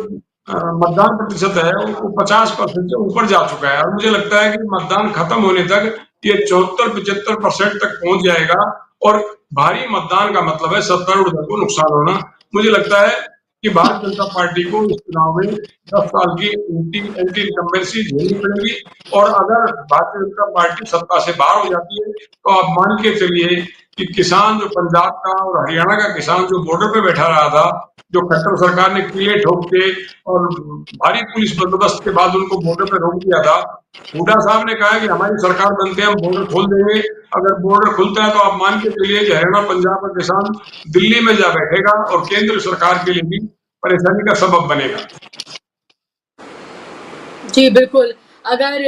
मतदान प्रतिशत है वो 50% से ऊपर जा चुका है और मुझे लगता है कि मतदान खत्म होने तक ये 74-75% तक पहुंच जाएगा और भारी मतदान का मतलब है सत्तारूढ़ दल को नुकसान होना। मुझे लगता है कि भारतीय जनता पार्टी को इस चुनाव में 10 साल की एंटी इनकम्बेंसी झेलनी पड़ेगी और अगर भारतीय जनता पार्टी सत्ता से बाहर हो जाती है तो आप मान के चलिए कि किसान जो पंजाब का और हरियाणा का किसान जो बॉर्डर पे बैठा रहा था, जो खट्टर सरकार ने किले ठोक के और भारी पुलिस बंदोबस्त के बाद उनको बॉर्डर पे रोक दिया था, हुड्डा साहब ने कहा कि हमारी सरकार बनते हैं हम बॉर्डर खोल देंगे। अगर बॉर्डर खुलता है तो आप मान के चलिए कि हरियाणा पंजाब का किसान दिल्ली में जा बैठेगा और केंद्र सरकार के लिए भी परेशानी का सबब बनेगा। जी बिल्कुल, अगर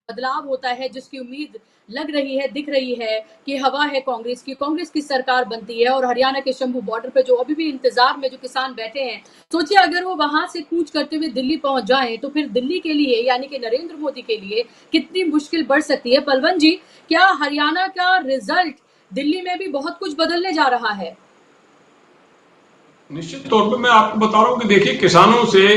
बदलाव होता है जिसकी उम्मीद लग रही है, दिख रही है कि हवा है कांग्रेस की सरकार बनती है और हरियाणा के शंभू बॉर्डर पे जो अभी भी इंतजार में जो किसान बैठे हैं, सोचिए अगर वो वहां से कूच करते हुए दिल्ली पहुंच जाएं तो फिर दिल्ली के लिए यानी कि नरेंद्र मोदी के लिए कितनी मुश्किल बढ़ सकती है। बलवंत जी, क्या हरियाणा का रिजल्ट दिल्ली में भी बहुत कुछ बदलने जा रहा है? निश्चित तौर पे मैं आपको बता रहा हूँ कि देखिए किसानों से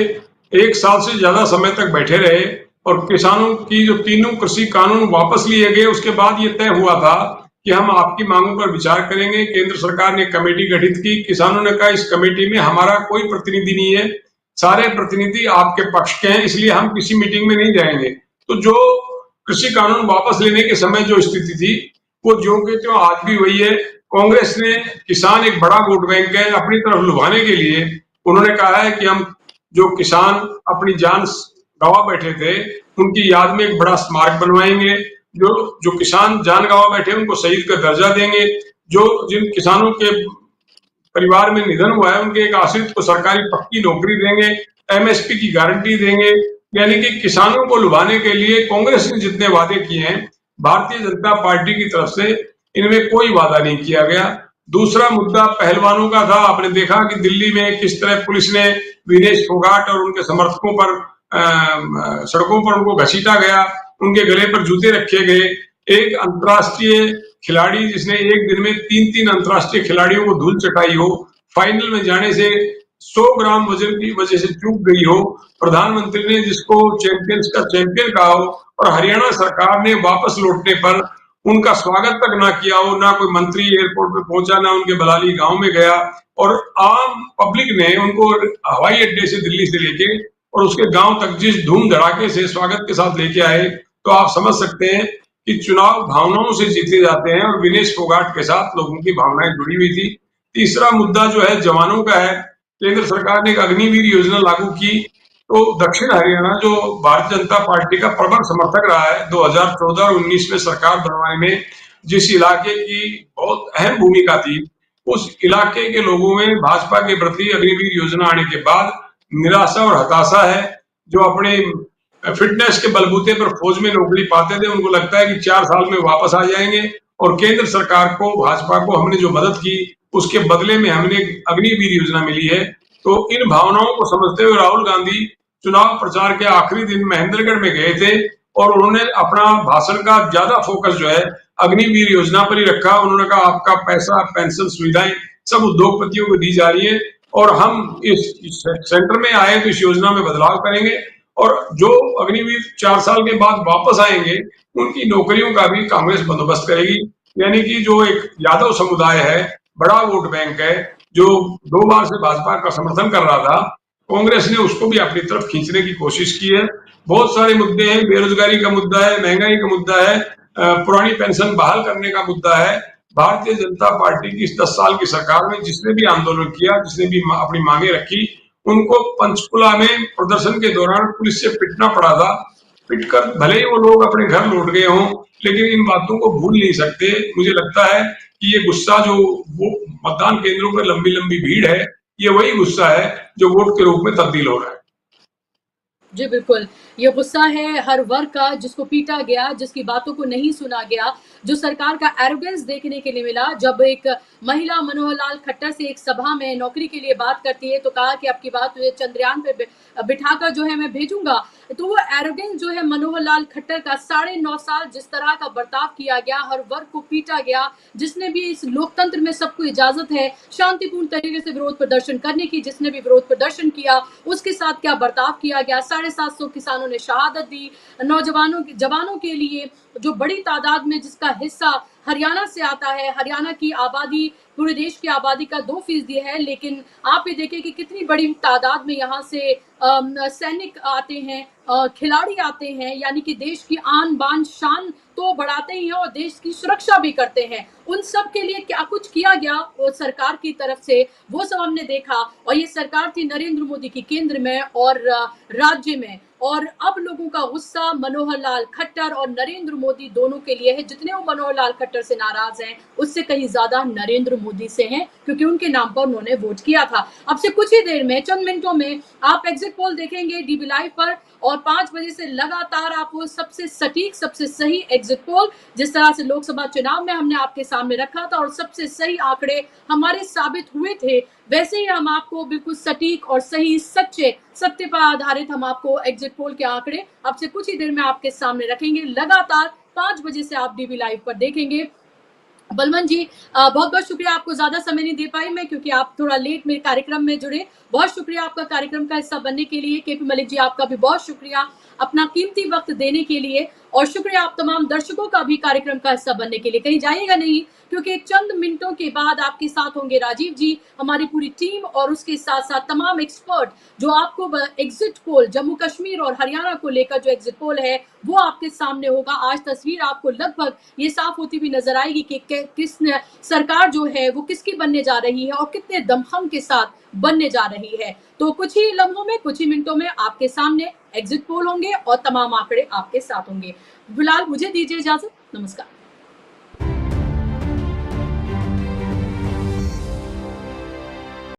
1 साल से ज्यादा समय तक बैठे रहे और किसानों की जो तीनों कृषि कानून वापस लिए गए, उसके बाद ये तय हुआ था कि हम आपकी मांगों पर विचार करेंगे। केंद्र सरकार ने कमेटी गठित की, किसानों ने कहा इस कमेटी में हमारा कोई प्रतिनिधि नहीं है, सारे प्रतिनिधि आपके पक्ष के हैं, इसलिए हम किसी मीटिंग में नहीं जाएंगे। तो जो कृषि कानून वापस लेने के समय जो स्थिति थी वो ज्यों के त्यों आज भी वही है। कांग्रेस ने किसान एक बड़ा वोट बैंक है अपनी तरफ लुभाने के लिए उन्होंने कहा है कि हम जो किसान अपनी जान गंवा बैठे थे उनकी याद में एक बड़ा स्मारक बनवाएंगे, जो किसान जान गंवा बैठे उनको शहीद का दर्जा देंगे, जो जिन किसानों के परिवार में निधन हुआ है उनके एक आश्रित को सरकारी पक्की नौकरी देंगे, एमएसपी की गारंटी देंगे। यानी कि किसानों को लुभाने के लिए कांग्रेस ने जितने वादे किए हैं भारतीय जनता पार्टी की तरफ से इनमें कोई वादा नहीं किया गया। दूसरा मुद्दा पहलवानों का था। आपने देखा कि दिल्ली में किस तरह पुलिस ने विनेश फोगाट और उनके समर्थकों पर सड़कों पर उनको घसीटा गया, उनके गले पर जूते रखे गए। एक अंतर्राष्ट्रीय खिलाड़ी जिसने एक दिन में 3-3 अंतर्राष्ट्रीय खिलाड़ियों को धूल चटाई हो, फाइनल में जाने से 100 ग्राम वजन की वजह से चूक गई हो, प्रधानमंत्री ने जिसको चैंपियंस का चैंपियन कहा हो और हरियाणा सरकार ने वापस लौटने पर उनका स्वागत तक ना किया हो, ना कोई मंत्री एयरपोर्ट पे पहुंचा, ना उनके बलाली गांव में गया और आम पब्लिक ने उनको हवाई अड्डे से दिल्ली से लेके और उसके गांव तक जिस धूम धड़ाके से स्वागत के साथ लेके आए, तो आप समझ सकते हैं कि चुनाव भावनाओं से जीते जाते हैं और विनेश फोगाट के साथ लोगों की भावनाएं जुड़ी हुई थी। तीसरा मुद्दा जो है जवानों का है। केंद्र सरकार ने एक अग्निवीर योजना लागू की, तो दक्षिण हरियाणा जो भारतीय जनता पार्टी का प्रबल समर्थक रहा है 2014 और 19 में सरकार बनवाने में, जिस इलाके की बहुत अहम भूमिका थी, उस इलाके के लोगों में भाजपा के प्रति अग्निवीर योजना आने के बाद निराशा और हताशा है। जो अपने फिटनेस के बलबूते पर फौज में नौकरी पाते थे, उनको लगता है कि 4 साल में वापस आ जाएंगे और केंद्र सरकार को, भाजपा को हमने जो मदद की उसके बदले में हमने अग्निवीर योजना मिली है। तो इन भावनाओं को समझते हुए राहुल गांधी चुनाव प्रचार के आखिरी दिन महेंद्रगढ़ में गए थे और उन्होंने अपना भाषण का ज्यादा फोकस जो है अग्निवीर योजना पर ही रखा। उन्होंने कहा आपका पैसा, पेंशन सुविधाएं सब उद्योगपतियों को दी जा रही है और हम इस सेंटर में आए तो इस योजना में बदलाव करेंगे और जो अग्निवीर 4 साल के बाद वापस आएंगे उनकी नौकरियों का भी कांग्रेस बंदोबस्त करेगी। यानी कि जो एक यादव समुदाय है, बड़ा वोट बैंक है, जो 2 बार से भाजपा का समर्थन कर रहा था, कांग्रेस ने उसको भी अपनी तरफ खींचने की कोशिश की है। बहुत सारे मुद्दे हैं, बेरोजगारी का मुद्दा है, महंगाई का मुद्दा है, पुरानी पेंशन बहाल करने का मुद्दा है। भारतीय जनता पार्टी की इस 10 साल की सरकार में जिसने भी आंदोलन किया, जिसने भी अपनी मांगे रखी, उनको पंचकुला में प्रदर्शन के दौरान पुलिस से पिटना पड़ा था। पिटकर भले ही वो लोग अपने घर लौट गए हों, लेकिन इन बातों को भूल नहीं सकते। मुझे लगता है कि ये गुस्सा जो वो मतदान केंद्रों पर लंबी लंबी भीड़ है, ये वही गुस्सा है जो वोट के रूप में तब्दील हो रहा है। जी बिल्कुल, ये गुस्सा है हर वर्ग का, जिसको पीटा गया, जिसकी बातों को नहीं सुना गया, जो सरकार का एरोगेंस देखने के लिए मिला। जब एक महिला मनोहर लाल खट्टर से एक सभा में नौकरी के लिए बात करती है तो कहा कि आपकी बात चंद्रयान पे बिठाकर जो है मैं भेजूंगा, तो वो एरोगेंस जो है मनोहर लाल खट्टर का 9.5 साल जिस तरह का बर्ताव किया गया, हर वर्ग को पीटा गया, जिसने भी इस लोकतंत्र में सबको इजाजत है शांतिपूर्ण तरीके से विरोध प्रदर्शन करने की, जिसने भी विरोध प्रदर्शन किया उसके साथ क्या बर्ताव किया गया। 750 किसानों ने शहादत दी, जवानों के लिए जो बड़ी तादाद में जिसका हिस्सा हरियाणा से आता है। हरियाणा की आबादी पूरे देश की आबादी का 2% है, लेकिन आप ये देखिए कि कितनी बड़ी तादाद में यहाँ से सैनिक आते हैं, खिलाड़ी आते हैं, यानी कि देश की आन बान शान तो बढ़ाते ही हैं और देश की सुरक्षा भी करते हैं। उन सब के लिए क्या कुछ किया गया वो सरकार की तरफ से, वो सब हमने देखा। और ये सरकार थी नरेंद्र मोदी की केंद्र में और राज्य में, और अब लोगों का गुस्सा मनोहर लाल खट्टर और नरेंद्र मोदी दोनों के लिए है। जितने वो मनोहर लाल खट्टर से नाराज हैं, उससे कहीं ज्यादा नरेंद्र मोदी से हैं, क्योंकि उनके नाम पर उन्होंने वोट किया था। अब से कुछ ही देर में, चंद मिनटों में आप एग्जिट पोल देखेंगे डीबी लाइव पर, और 5 बजे से लगातार आपको सबसे सटीक, सबसे सही एग्जिट पोल, जिस तरह से लोकसभा चुनाव में हमने आपके सामने रखा था और सबसे सही आंकड़े हमारे साबित हुए थे, वैसे ही हम आपको बिल्कुल सटीक और सही, सच्चे, सत्य पर आधारित हम आपको एग्जिट पोल के आंकड़े अब से कुछ ही देर में आपके सामने रखेंगे। लगातार 5 बजे से आप डीबी लाइव पर देखेंगे। बलवंत जी, बहुत बहुत शुक्रिया, आपको ज्यादा समय नहीं दे पाई मैं, क्योंकि आप थोड़ा लेट मेरे कार्यक्रम में जुड़े। बहुत शुक्रिया आपका कार्यक्रम का हिस्सा बनने के लिए। केपी मलिक जी, आपका भी बहुत शुक्रिया अपना कीमती वक्त देने के लिए, और शुक्रिया आप तमाम दर्शकों का भी कार्यक्रम का हिस्सा बनने के लिए। कहीं जाइएगा नहीं, क्योंकि चंद मिनटों के बाद आपके साथ होंगे राजीव जी, हमारी पूरी टीम, और उसके साथ साथ तमाम एक्सपर्ट जो आपको एग्जिट पोल जम्मू कश्मीर और हरियाणा को लेकर जो एग्जिट पोल है वो आपके सामने होगा। आज तस्वीर आपको लगभग ये साफ होती हुई नजर आएगी कि किस सरकार जो है वो किसकी बनने जा रही है और कितने दमखम के साथ बनने जा रही है। तो कुछ ही लम्हों में, कुछ ही मिनटों में आपके सामने एग्जिट पोल होंगे और तमाम आंकड़े आपके साथ होंगे। फिलहाल मुझे दीजिए इजाजत, नमस्कार।